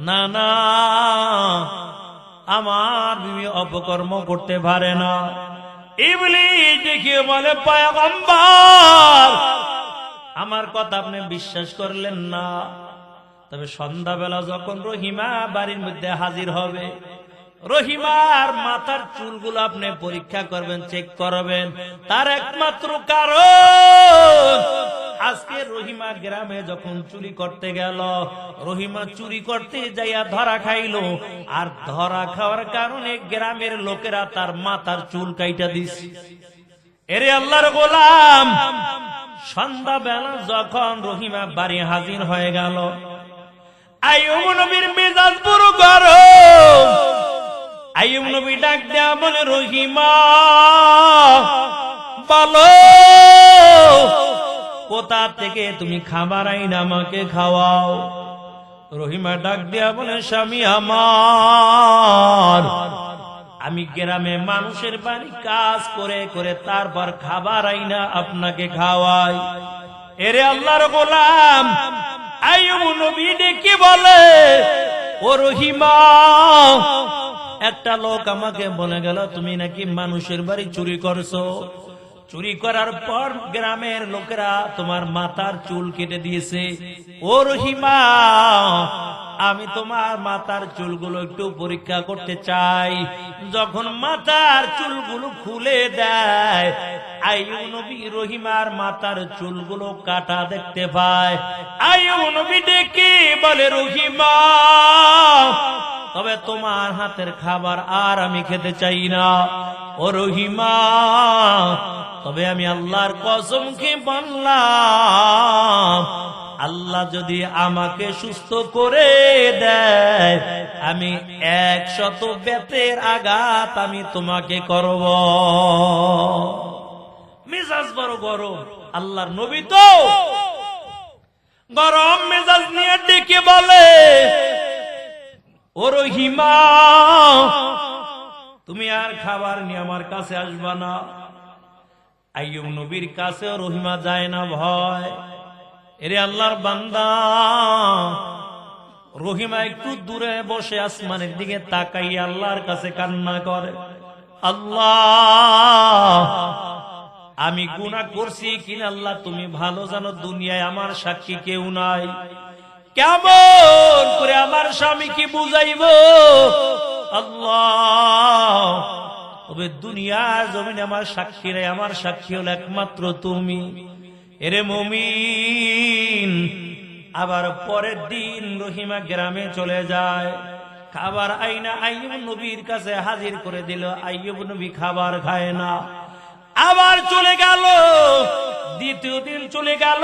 A: না না, আমার বিবি অপকর্ম করতে পারে না। ইবলিস দেখিয়ে বলে, পয়গম্বর আমার কথা আপনি বিশ্বাস করলেন না, তবে সন্ধ্যাবেলা যখন রহিমা বাড়ির মধ্যে হাজির হবে, রহিমার মাথার চুলগুলো আপনি পরীক্ষা করবেন, চেক করবেন। তার একমাত্র কারণ, আজকে রহিমা গ্রামে যখন চুরি করতে গেল, রহিমা চুরি করতে যাইয়া ধরা খাইলো, আর ধরা খাওয়ার কারণে গ্রামের লোকেরা তার মাথার চুল কাইটা দিছে। এরে আল্লাহর গোলাম, সন্ধ্যাবেলা যখন রহিমা বাড়ি হাজির হয়ে গেল, আইয়ুব নবীর মেজাজ পুরো গরম। আইয়ুব নবী ডাক দেয়া বলে, রহিমা বলো কোথা থেকে তুমি খাবার আইন আমাকে খাওয়াও। রহিমা ডাক দেয়া বলে, স্বামী আমার, আমি গ্রামে মানুষের বাড়ি কাজ করে করে তারপর খাবার আইনা আপনাকে খাওয়াই। এরে আল্লাহর গোলাম, আইয়ুব নবী ডেকে বলে, ও রহিমা, একটা লোক আমাকে বলে গেল তুমি নাকি মানুষের বাড়ি চুরি করছো। চুরি করার পর গ্রামের লোকেরা তোমার মাথার চুল কেটে দিয়েছে। ও রহিমা, আমি তোমার মাথার চুলগুলো একটু পরীক্ষা করতে চাই। যখন মাথার চুলগুলো খুলে দেয়, আইয়ুব নবী রহিমার মাথার চুলগুলো কাটা দেখতে পায়। আইয়ুব নবী ডেকে বলে, রহিমা, তবে তোমার হাতের খাবার আর আমি খেতে চাই না। ও রহিমা, তবে আমি আল্লাহর কসম খেয়ে বললাম, আল্লাহ যদি আমাকে সুস্থ করে দেয়, আমি 100 বেতের আঘাত আমি তোমাকে করব। মেজাজ বড় গরম। আল্লাহর নবী তো গরম মেজাজ নিয়ে ডেকে বলে, ও রহিমা, তুমি আর খাবার নিয়ে আমার কাছে আসবা না। আইয়ুব নবীর কাছেও রহিমা যায় না ভয়। এরে আল্লাহর বান্দা, রহিমা একটু দূরে বসে আসমানের দিকে তাকাই আল্লাহর কাছে কান্না করে, আল্লাহ, আমি গুনাহ করছি কিনা আল্লাহ তুমি ভালো জানো, দুনিয়ায় আমার সাক্ষী কেউ নাই। কেমন করে আমার স্বামীকে বুঝাইব আল্লাহ, তবে দুনিয়ার জমিনে আমার সাক্ষী রে, আমার সাক্ষী হল একমাত্র তুমি। এরে মুমিন, আবার পরের দিন রহিমা গ্রামে চলে যায়। খাবার আইনা আইয়ুব নবীর কাছে হাজির করে দিল। আইয়ুব নবী খাবার খায় না। আবার চলে গেল, দ্বিতীয় দিন চলে গেল,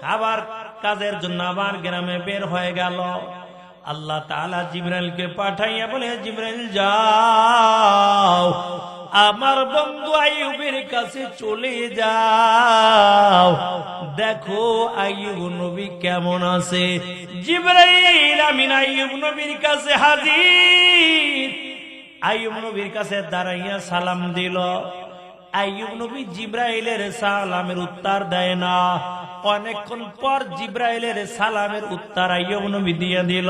A: খাবার কাজের জন্য আবার গ্রামে বের হয়ে গেল। আল্লাহ তাআলা জিবরাইলকে পাঠাইয়া বলে, জিবরাইল যাও, আমার বন্ধু আইয়ুবের কাছে চলে যাও, দেখো আইয়ুব নবী কেমন আছে। জিবরাইল আমিন আইয়ুব নবীর কাছে হাজির। আইয়ুব নবীর কাছে দাঁড়াইয়া সালাম দিল। আইয়ুব নবী জিবরাইলের সালামের উত্তর দেয় না। অনেকক্ষণ পর জিবরাইলের সালামের উত্তর আইয়ুব নবী দিয়ে দিল।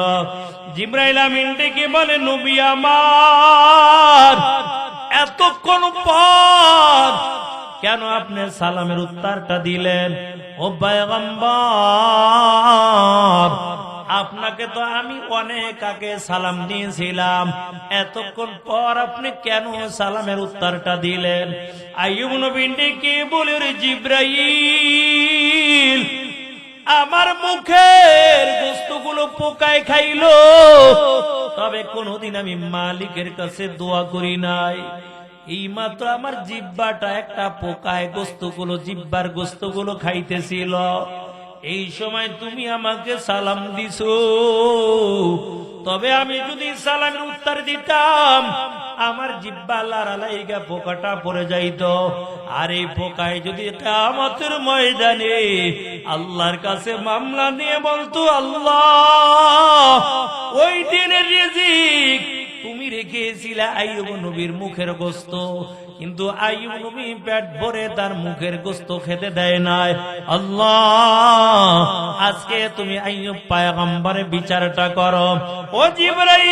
A: জিবরাইল আমিন ডেকে বলে, নবী আমার, এতক্ষণ পর কেন আপনি সালামের উত্তরটা দিলেন? ও পয়গম্বর, আপনাকে তো আমি অনেক আগে সালাম দিয়েছিলাম, এতক্ষণ পর আপনি কেন সালামের উত্তরটা দিলেন? আইয়ুব নবী ডেকে বলে, রে জিবরাইল, আমার মুখের গোস্তগুলো পোকায় খাইলো, তবে কোনদিন আমি মালিকের কাছে দোয়া করি নাই। এই মাত্র আমার জিহ্বাটা একটা পোকায় গোস্তগুলো, জিহ্বার গোস্তগুলো খাইতেছিল। এই সময় তুমি আমাকে সালাম দিছো, তবে আমি যদি সালামের উত্তর দিতাম, আমার জিহ্বা লালাইগা পোকাটা পড়ে যাইত। আর এই পোকায় যদি কিয়ামতের ময়দানে আল্লাহর কাছে মামলা নিয়ে বলতো, আল্লাহ, ওই দিনের রিজিক তুমি রেখেছিলে আইয়ুব নবীর মুখের গোশত, কিন্তু আইয়ুব নবী পেট ভরে তার মুখের গোশত খেতে দেয় নাই। আল্লাহ, আজকে তুমি আইয়ুব পয়গম্বরের বিচারটা করো। ও জিবরাইল,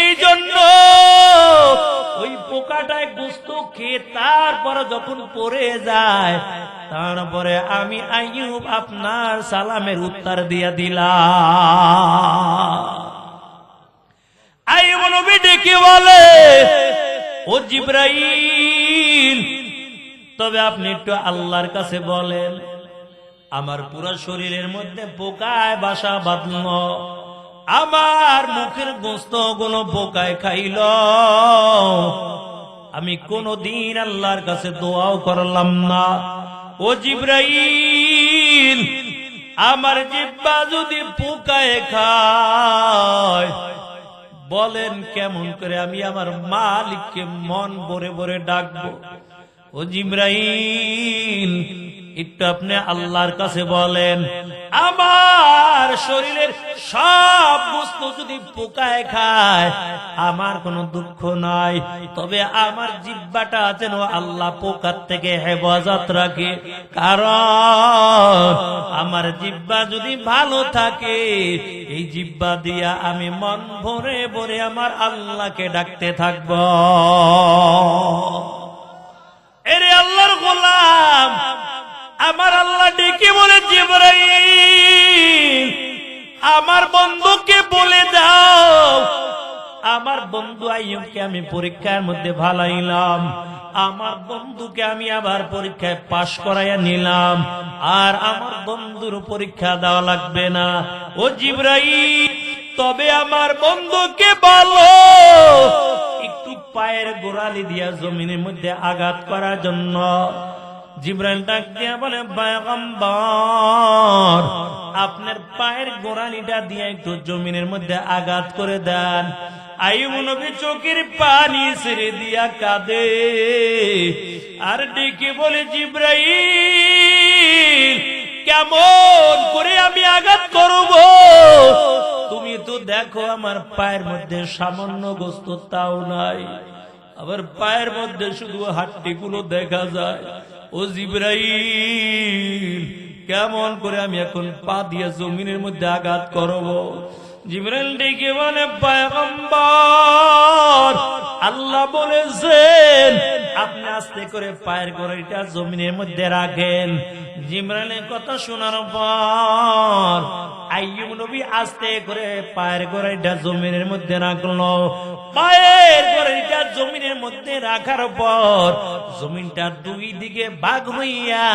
A: এই জন্য ওই পোকাটায় গোশত খেয়ে তারপর যখন পড়ে যায়, তারপরে আমি আইয়ুব আপনার সালামের উত্তর দিয়া দিলাম। আইয়ুব নবী ডেকে বলে, ও জিবরাইল, তবে আপনি একটু আল্লাহর কাছে বলেন, আমার পুরো শরীরের মধ্যে পোকায় বাসা বাঁধল, আমার মুখের গোশত গুলো পোকায় খাইল, আমি কোনদিন আল্লাহর কাছে দোয়াও করলাম না। ও জিবরাইল, আমার জিহ্বা যদি পোকায় খায়, বলেন কেমন করে আমি আমার মালিককে মন ভরে ভরে ডাকবো? ও জিবরাইল, একটু আপনি আল্লাহর কাছে বলেন, আমার শরীরের সব বস্তু যদি পোকায় খায় আমার কোনো দুঃখ নাই, তবে আমার জিহ্বাটা যেন আল্লাহ পোকার থেকে হেফাজত রাখে, কারণ আমার জিহ্বা যদি ভালো থাকে, এই জিহ্বা দিয়া আমি মন ভরে ভরে আমার আল্লাহকে ডাকতে থাকব। এরে আল্লাহর গোলাম, আমার আল্লাহ ডেকে বলে, জিবরাইল, আমার বন্ধুকে বলে দাও, আমার বন্ধু আইয়ুবকে আমি পরীক্ষার মধ্যে ভালাইলাম, আমার বন্ধুকে আমি আবার পরীক্ষায় পাশ করাইয়া নিলাম, আর আমার বন্ধুর পরীক্ষা দেওয়া লাগবে না। ও জিবরাইল, তবে আমার বন্ধুকে বলো একটু পায়ের গোড়ালি দিয়া জমিনের মধ্যে আঘাত করার জন্য। জিবরাইল ডাক দিয়া বলে, পয়গম্বর, আপনার পায়ের গোড়ালিটা দিয়ে একটু জমিনের মধ্যে আঘাত করে দেন। আইয়ুব নবী চোখের পানি ছেড়ে দিয়া কাঁদে, আর ডেকে বলে, জিবরাইল, কেমন করে আমি আঘাত করব? তুমি তো দেখো আমার পায়ের মধ্যে সামান্য গোশত তাও নাই, আবার পায়ের মধ্যে শুধু হাড্ডিগুলো দেখা যায়। ও জিবরাইল, কেমন করে আমি এখন পা দিয়ে জমিনের মধ্যে আঘাত করব? জিবরাইল ডেকে বলে, পয়গম্বর, আল্লাহ বলেছেন আপনি আস্তে করে পায়ের গোড়ালিটা জমিনের মধ্যে রাখেন। জিবরাইলের কথা শোনার পর আইয়ুব নবী আস্তে করে পায়ের গোড়ালিটা জমিনের মধ্যে রাখলো। পায়ের গোড়ালিটা জমিনের মধ্যে রাখার পর জমিনটা দুই দিকে ভাগ হইয়া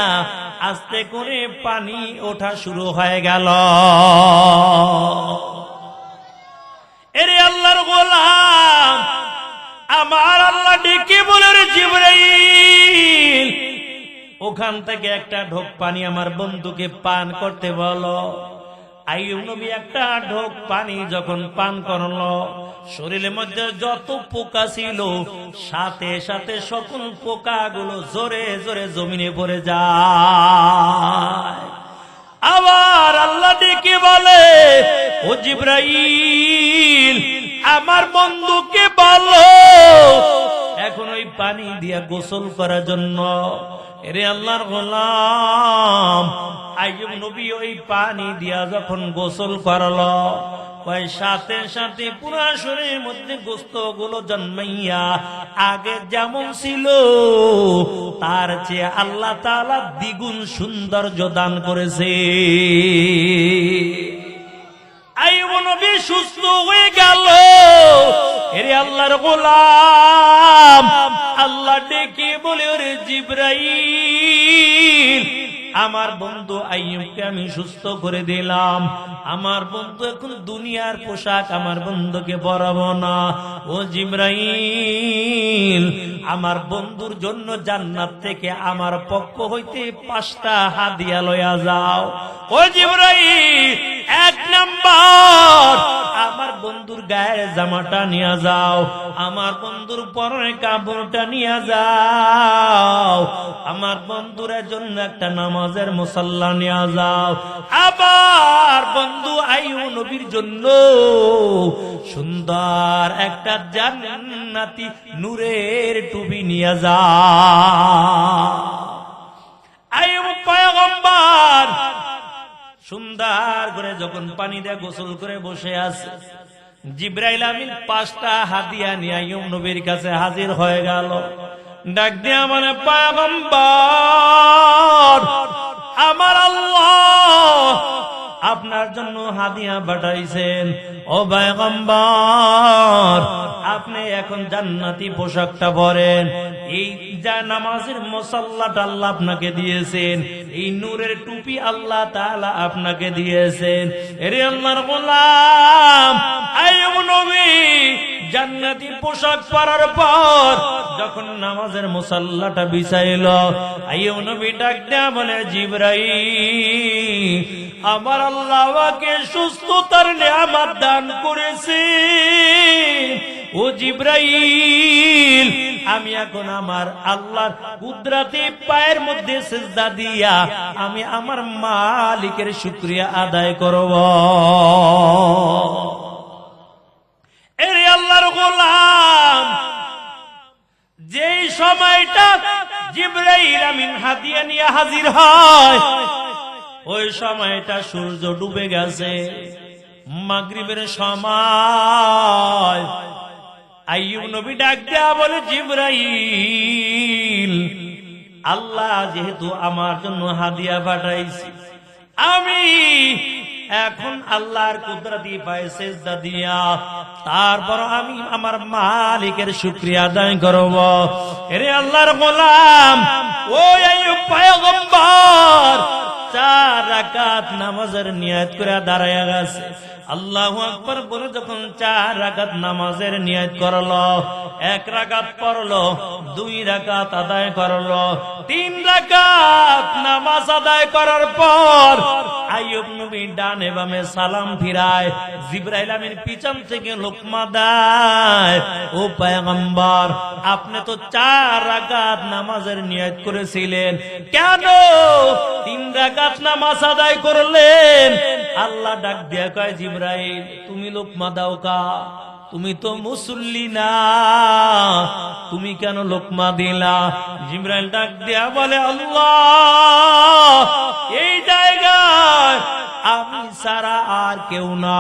A: আস্তে করে পানি ওঠা শুরু হয়ে গেল। এরে আল্লাহর গোলাম, আমার আল্লাহ ডেকে বলে, রে জিবরাইল, ওখান থেকে একটা ঢোক পানি আমার বন্ধুকে পান করতে বলো। আইয়ুব নবী একটা ঢোক পানি যখন পান করলো, শরীরের মধ্যে যত পোকা ছিল সাথে সাথে সকল পোকাগুলো জোরে জোরে জমিনে পড়ে যায়। আবার আল্লাহ ডেকে বলে, ও জিবরাইল, আমার বন্ধুকে বলো এখন ওই পানি দিয়া গোসল করার জন্য। এরে আল্লাহর গোলাম, আইয়ুব নবী ওই পানি দিয়া যখন গোসল করলো, ওই সাথে সাথে পুরা শরীরের মধ্যে গোশত গুলো জন্মাইয়া আগে যেমন ছিল তার চেয়ে আল্লাহ তাআলা দ্বিগুণ সৌন্দর্য দান করেছে। আইয়ুব নবী সুস্থ হয়ে গেল। এরে আল্লাহর গোলাম, আল্লাহ ডেকে বলে, ওরে জিবরাইল, আমার বন্ধু আইয়ুবকে আমি সুস্থ করে দিলাম, আমার বন্ধু এখন দুনিয়ার পোশাক আমার বন্ধুকে পরাবো না। ও জিবরাইল, আমার বন্ধুর জন্য জান্নাত থেকে আমার পক্ষ হইতে 5টা হাদিয়া লইয়া যাও। ও জিবরাইল, 1 নাম্বার, আমার বন্ধুর গায়ের জামাটা নিয়ে যাও, আমার বন্ধুর পরনের কাপড়টা নিয়ে যাও, আমার বন্ধুর জন্য একটা নামাজের মুসাল্লা নিয়ে যাও। আবার বন্ধু আইয়ুব নবীর জন্য সুন্দর একটা জান্নাতি নূরের টুপি নিয়ে যা। আইয়ুব পয়গম্বর সুন্দর করে যখন পানি দিয়ে গোসল করে বসে আছে, জিবরাইল আমিন 5টা হাদিয়া নিয়ে আইয়ুব নবীর কাছে হাজির হয়ে গেল। ডাক দিয়া বলে, পয়গম্বর, আমার আল্লাহ আপনার জন্য হাদিয়া পাঠাইছেন। ও পয়গম্বর, আপনি এখন জান্নাতি পোশাকটা পরেন। এই যা নামাজের মুসাল্লাটা আল্লাহ আপনাকে দিয়েছেন, এই নূরের টুপি আল্লাহ তাআলা আপনাকে দিয়েছেন। এরে আল্লাহর গোলাম আইয়ুব নবী জান্নাতি পোশাক পরার পর যখন নামাজের মুসাল্লাটা বিছাইল, আইয়ুব নবী ডাক দেয়া বলে, জিবরাইল, আমার আল্লাহ আমাকে সুস্থতার নিয়ামত দান করেছে। ও জিবরাইল, আমি এখন আমার আল্লাহর কুদরতি পায়ের মধ্যে সিজদা দিয়া আমি আমার মালিকের শুকরিয়া আদায় করব। এরে আল্লাহর গোলাম, যেই সময়টা জিবরাইল আমিন হাদিয়া নিয়ে হাজির হয়, ওই সময়টা সূর্য ডুবে গেছে, মাগরিবের সময়। আইয়ুব নবী ডাক দেয়া বলে, জিবরাইল, আল্লাহ যেহেতু আমার জন্য হাদিয়া পাঠাইছে, আমি এখন আল্লাহর কুদরতি পায়ে সিজদা দিয়া তারপর আমি আমার মালিকের শুকরিয়া আদায় করব। এরে আল্লাহর গোলাম, ও আইয়ুব পয়গম্বর 4 রাকাত নামাজের নিয়ত করে দাঁড়ায়া গেছে। আল্লাহু আকবার বলে যখন 4 রাকাত নামাজের নিয়ত করলো, 1 রাকাত পড়লো, 2 রাকাত আদায় করলো, 3 রাকাত নামাজ আদায় করার পর আইয়ুব নবী ডানে বামে সালাম ফিরায়, জিবরাইল আমিন পিছন থেকে লোকমা দেয়, ও পয়গম্বর, আপনি তো 4 রাকাত নামাজের নিয়ত করেছিলেন, কেন 3 রাকাত নামাজ আদায় করলেন? আল্লাহ ডাক দিয়া কয়, জিবরাইল, তুমি লোকমা দাও কা? তুমি তো মুসল্লি না, তুমি কেন লোকমা দিলা? জিবরাইল ডাক দিয়া বলে, আল্লাহ, এই জায়গায় আমি সারা আর কেউ না,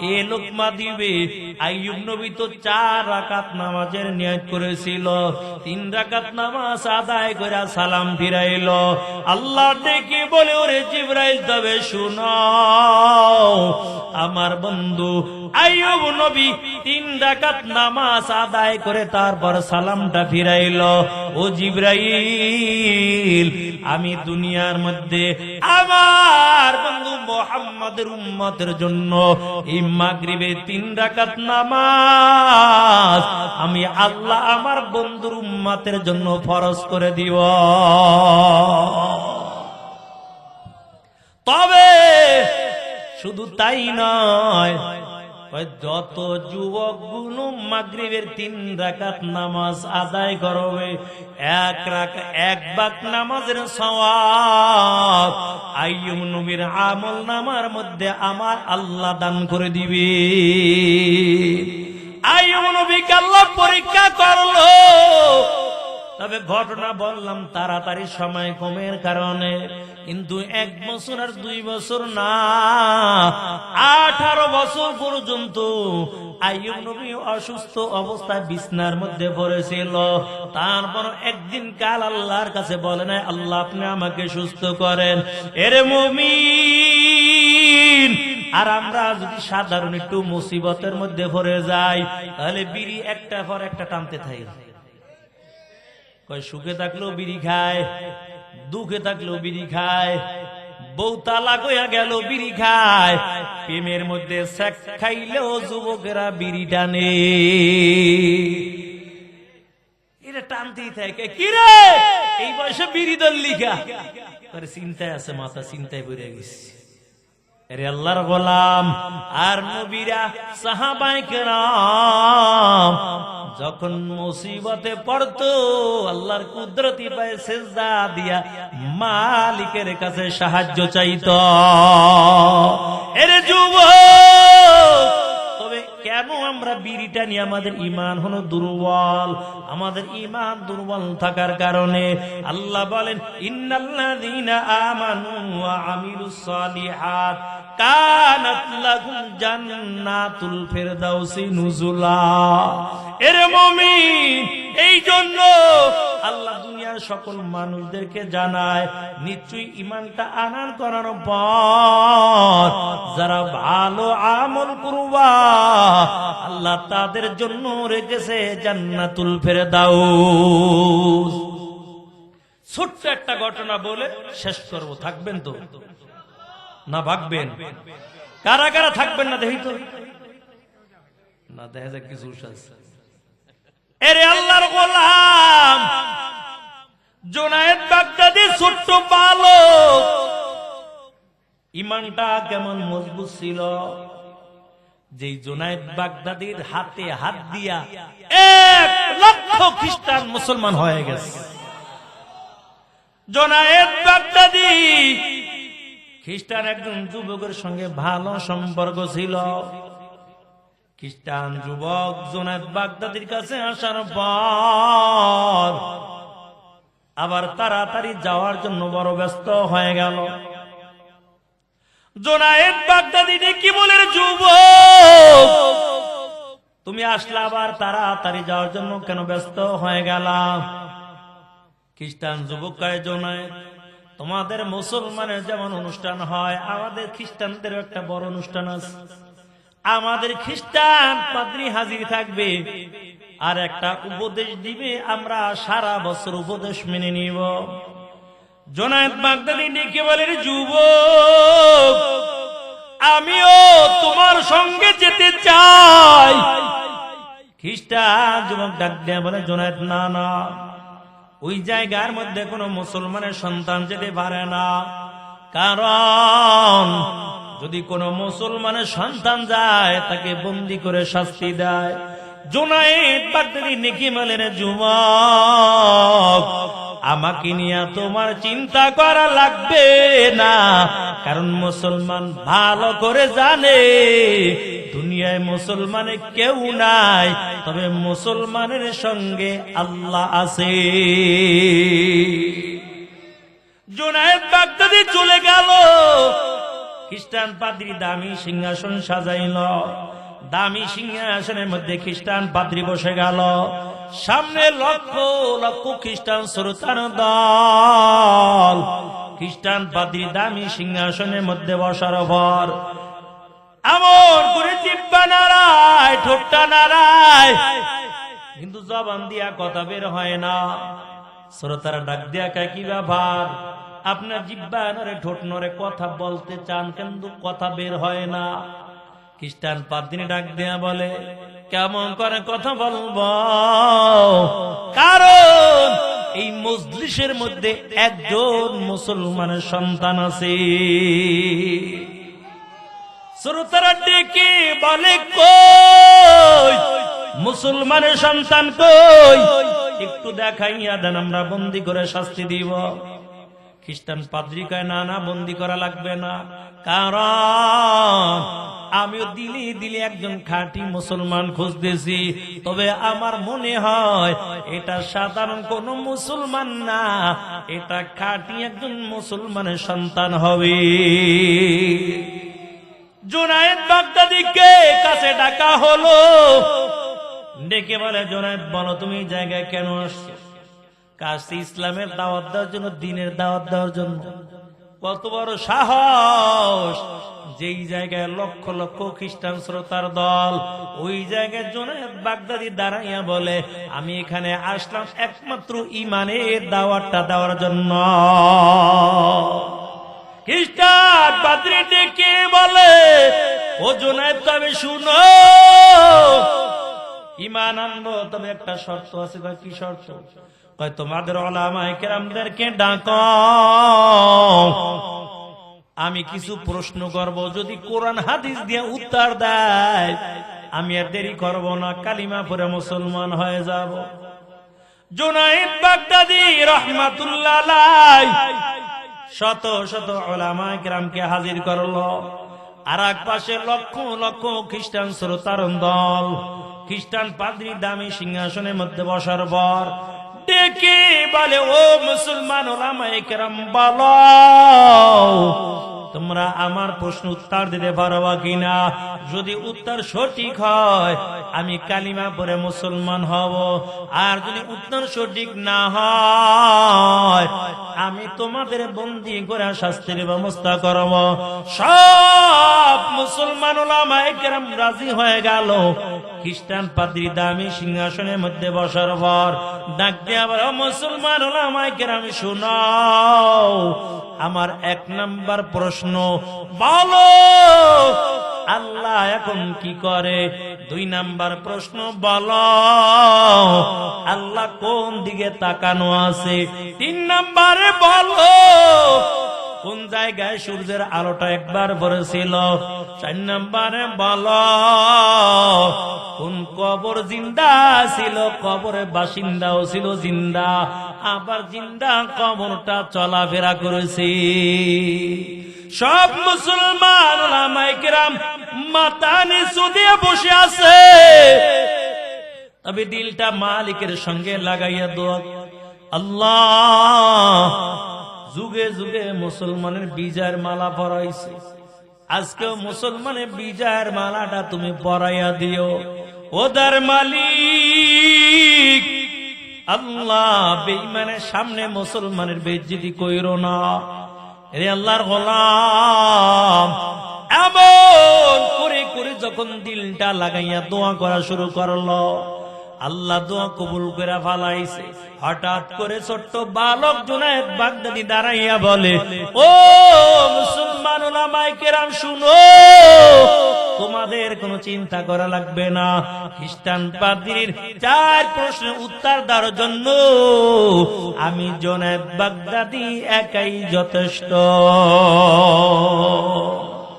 A: কে লোকমা দিবে? আইয়ুব নবী তো 4 রাকাত নামাজের নিয়ত করেছিল, 3 রাকাত নামাজ আদায় করে সালাম ফিরাইল। আল্লাহ ডেকে বলে, ওরে জিবরাইল, তবে শুনো, আমার বন্ধু আইয়ুব নবী 3 রাকাত নামাজ আদায় করে তারপর সালামটা ফিরাইল। ও জিবরাইল, আমি দুনিয়ার মধ্যে আমার বন্ধু মুহাম্মাদের উম্মতের জন্য এই মাগরিবে 3 রাকাত নামাজ আমি আল্লাহ আমার বন্ধুর উম্মতের জন্য ফরজ করে দিব। তবে শুধু তাই নয়, যত যুবক গুলো মাগরিবের 3 রাকাত নামাজ আদায় করবে, 1 ভাগ নামাজের সওয়াব আইয়ুব নবীর আমল নামার মধ্যে আমার আল্লাহ দান করে দিবে। আইয়ুব নবীকে আল্লাহ পরীক্ষা করলো, তবে ঘটনা বললাম তাড়াতাড়ি সময় কমের কারণে, কিন্তু 1 বছর আর 2 বছর না, 18 বছর পর্যন্ত আইয়ুব নবী অসুস্থ অবস্থায় বিছনার মধ্যে পড়েছিল। তারপর একদিন কাল আল্লাহর কাছে বলে না, আল্লাহ আপনি আমাকে সুস্থ করেন। এরে মুমিন, আর আমরা যদি সাধারণ একটু মুসিবতের মধ্যে পড়ে যাই, তাহলে বিড়ি একটা পর একটা টানতে থাকি। সুখে থাকলেও বিড়ি খায়, দুঃখে থাকলেও বিড়ি খায়, বউ তালাক হইয়া গেল বিড়ি খায়, প্রেমের মধ্যে সেক খাইলেও যুবকেরা বিড়ি টানে। এটা টানতেই থাকে, কিরে এই বয়সে বিড়ি দল লিখা, চিন্তায় আছে, মাথা চিন্তায় পড়ে গেছে। আরে আল্লাহর গোলাম আর নবীরা সাহাবায়ে কেরাম যখন মুসিবতে পড়তো, আল্লাহর কুদরতি পায়ে সিজদা দিয়া মালিকের কাছে সাহায্য চাইতো। এরে যুবক, কেন আমরা বিড়ি টানি? আমাদের ঈমান হলো দুর্বল। আমাদের ঈমান দুর্বল থাকার কারণে আল্লাহ বলেন, ইন্নাল্লাযীনা আমানু ওয়া আমিলুস সালিহাত কানাত লাহুম জান্নাতুল ফিরদাউসি নুজুলা। এর মুমিন, এই জন্য আল্লাহ দুনিয়ার সকল মানুষদেরকে জানায়, নিশ্চয়ই ঈমানটা আনার করার পর যারা ভালো আমল করবা আল্লাহ তাদের জন্য রেখেছে জান্নাতুল ফিরদাউস। ছোট্ট একটা ঘটনা বলে শেষ করব, থাকবেন তো না? ভাগবেন? কারা কারা থাকবেন না দেখি তো? না, দেখা যায় কিছু আছে। এরে আল্লাহর গোলাম জুনায়েদ বাগদাদি, ছোট্ট বালক, ঈমানটা কেমন মজবুত ছিল। যেই জুনায়েদ বাগদাদির হাতে হাত দিয়া 1 লক্ষ খ্রিস্টান মুসলমান হয়ে গেছে। জুনায়েদ বাগদাদি খ্রিস্টান একজন যুবকের সঙ্গে ভালো সম্পর্ক ছিল। খ্রিস্টান যুবক জুনায়েদ বাগদাদির কাছে আসার পর আবার তাড়াতাড়ি যাওয়ার জন্য বড় ব্যস্ত হয়ে গেল। জুনায়েদ বাগদাদি কি বলে, যুবক তুমি আসলে আবার তাড়াতাড়ি যাওয়ার জন্য কেন ব্যস্ত হয়ে গেলাম? খ্রিস্টান যুবক কয়, জুনায়েদ, তোমাদের মুসলমানের যেমন অনুষ্ঠান হয়, আমাদের খ্রিস্টানদের একটা বড় অনুষ্ঠান আছে। আমাদের খ্রিস্টান পাদ্রী হাজির থাকবে আর একটা উপদেশ দিবে, আমরা সারা বছর উপদেশ মেনে নিব। জুনায়েদ বাগদাদি ডেকে বলেন, যুবক আমিও তোমার সঙ্গে যেতে চাই। খ্রিস্টান যুবক ডাক দিয়ে বলে, জুনায়েদ না না, ওই জায়গার মধ্যে কোনো মুসলমানের সন্তান যেতে পারে না, কারণ যদি কোনো মুসলমানের সন্তান যায় তাকে বন্দী করে শাস্তি দেয়। জুনায়েদ বাগদাদি নেকি বলেন, যুবক আমাকে নিয়ে তোমার চিন্তা করা লাগবে না, কারণ মুসলমান ভালো করে জানে দুনিয়ায় মুসলমানের কেউ নাই, তবে মুসলমানের সঙ্গে আল্লাহ আছে। জুনায়েদ বাগদাদি চলে গেল। খ্রিস্টান পাদ্রী দামি সিংহাসন সাজাইল। দামি সিংহাসনের মধ্যে খ্রিস্টান পাদ্রী বসে গেল। সামনে লক্ষ লক্ষ খ্রিস্টান শ্রোতার দল। খ্রিস্টান পাদ্রী দামি সিংহাসনের মধ্যে বসার পর এমন করে জিহ্বা নাড়ায়, ঠোঁটটা নাড়ায়, কিন্তু জবান দিয়া কথা বের হয় না। শ্রোতারা ডাক দিয়া কয়, কি ব্যাপার, আপনার জিহ্বা নড়ে, ঠোঁট নড়ে, কথা বলতে চান কিন্তু কথা বের হয় না। খ্রিস্টান পাদ্রী ডাক দিয়া বলে, কেমন করে কথা বলবো, কারণ এই মজলিসের মধ্যে একজন মুসলমানের সন্তান আছে। শ্রোতারা ডেকে বলে, কই মুসলমানের সন্তান কই, একটু দেখাইয়া দেন, আমরা বন্দী করে শাস্তি দিব। খ্রিস্টান পাদ্রী কয়, না না, বন্দী করা লাগবে না, কারণ আমিও দিলে দিলে একজন খাঁটি মুসলমান খুঁজতেছি, তবে আমার মনে হয় এটা সাধারণ কোন মুসলমান না, এটা খাঁটি একজন মুসলমানের সন্তান হবে। জুনায়েদ বাগদাদিকে কাছে ডাকা হলো। ডেকে বলে, জুনায়েদ বলো তুমি এই জায়গায় কেন আসছো? কাছে ইসলামের দাওয়াত দেওয়ার জন্য, দিনের দাওয়াত দেওয়ার জন্য। কত বড় সাহস! যেই জায়গায় লক্ষ লক্ষ খ্রিস্টান শ্রোতার দল, ওই জায়গায় জুনায়েদ বাগদাদি দাঁড়াইয়া বলে, আমি এখানে আসলাম একমাত্র ঈমানের দাওয়াতটা দেওয়ার জন্য। খ্রিস্টান পাদ্রী ডেকে বলে, ও জুনায়েদ, তবে শুনো, ঈমান আনবো, তবে একটা শর্ত আছে। কি শর্ত? কয়, তোমাদের উলামায়ে কেরামদেরকে ডাকো, আমি কিছু প্রশ্ন করব, যদি কোরআন হাদিস দিয়ে উত্তর দেয় আমি আর দেরি করব না, কালিমা পড়ে মুসলমান হয়ে যাব। জুনায়েদ বাগদাদি রাহমাতুল্লাহ আলাইহি শত শত উলামায়ে কেরামকে হাজির করলো। আর এক পাশে লক্ষ লক্ষ খ্রিস্টান শ্রোতার দল। খ্রিস্টান পাদ্রী দামি সিংহাসনের মধ্যে বসার পর ডেকে বলে, ও মুসলমান ওলামায়ে কেরাম, বলো তোমরা আমার প্রশ্ন উত্তর দিতে পারবা কিনা? যদি উত্তর সঠিক হয় আমি কালিমা পড়ে মুসলমান হব, আর যদি উত্তর সঠিক না হয় আমি তোমাদের বন্দী করে শাস্তির ব্যবস্থা করব। সব মুসলমান ওলামায়ে কেরাম রাজি হয়ে গেল। খ্রিস্টান পাদ্রী দামি সিংহাসনের মধ্যে বসার পর ডাক দিয়ে আবার, মুসলমান ওলামায়ে কেরাম শুনাও, আমার এক নাম্বার প্রশ্ন, বলো আল্লাহ এখন কি করে? 2 নাম্বার প্রশ্ন, বলো আল্লাহ কোন দিকে তাকানো আছে? 3 নাম্বারে বলো কোন জায়গায় সূর্যের আলোটা একবার পড়েছিল? 4 নাম্বারে বলো কোন কবর জিন্দা ছিল? কবরে বাসিন্দাও ছিল জিন্দা, আবার জিন্দা কবরটা চলাফেরা করেছে। সব মুসলমান ওলামায়ে কেরাম মাথা নিচু দিয়ে বসে আছে, তবে দিলটা মালিকের সঙ্গে লাগাইয়া দোয়া, আল্লাহ যুগে যুগে মুসলমানের বিজয়ের মালা পরাইছে, আজকেও মুসলমানের বিজয়ের মালাটা তুমি পরাইয়া দিও। ওদার মালিক আল্লাহ, বেঈমানের সামনে মুসলমানের বেইজ্জতি কইরো না। রে আল্লাহর গোলাম, এমন করে করে যখন দিলটা লাগাইয়া দোয়া করা শুরু করলো, আল্লাহ দোয়া কবুল করে ফালাইছে। হঠাৎ করে ছোট্ট বালক জুনায়েদ বাগদাদি দাঁড়াইয়া বলে, ও মুসলমান ওলামায়ে কেরাম শুনো, তোমাদের কোনো চিন্তা করা লাগবে না। খ্রিস্টান পাদ্রীর 4 প্রশ্নের উত্তর দেওয়ার জন্য আমি জুনায়েদ বাগদাদি একাই যথেষ্ট।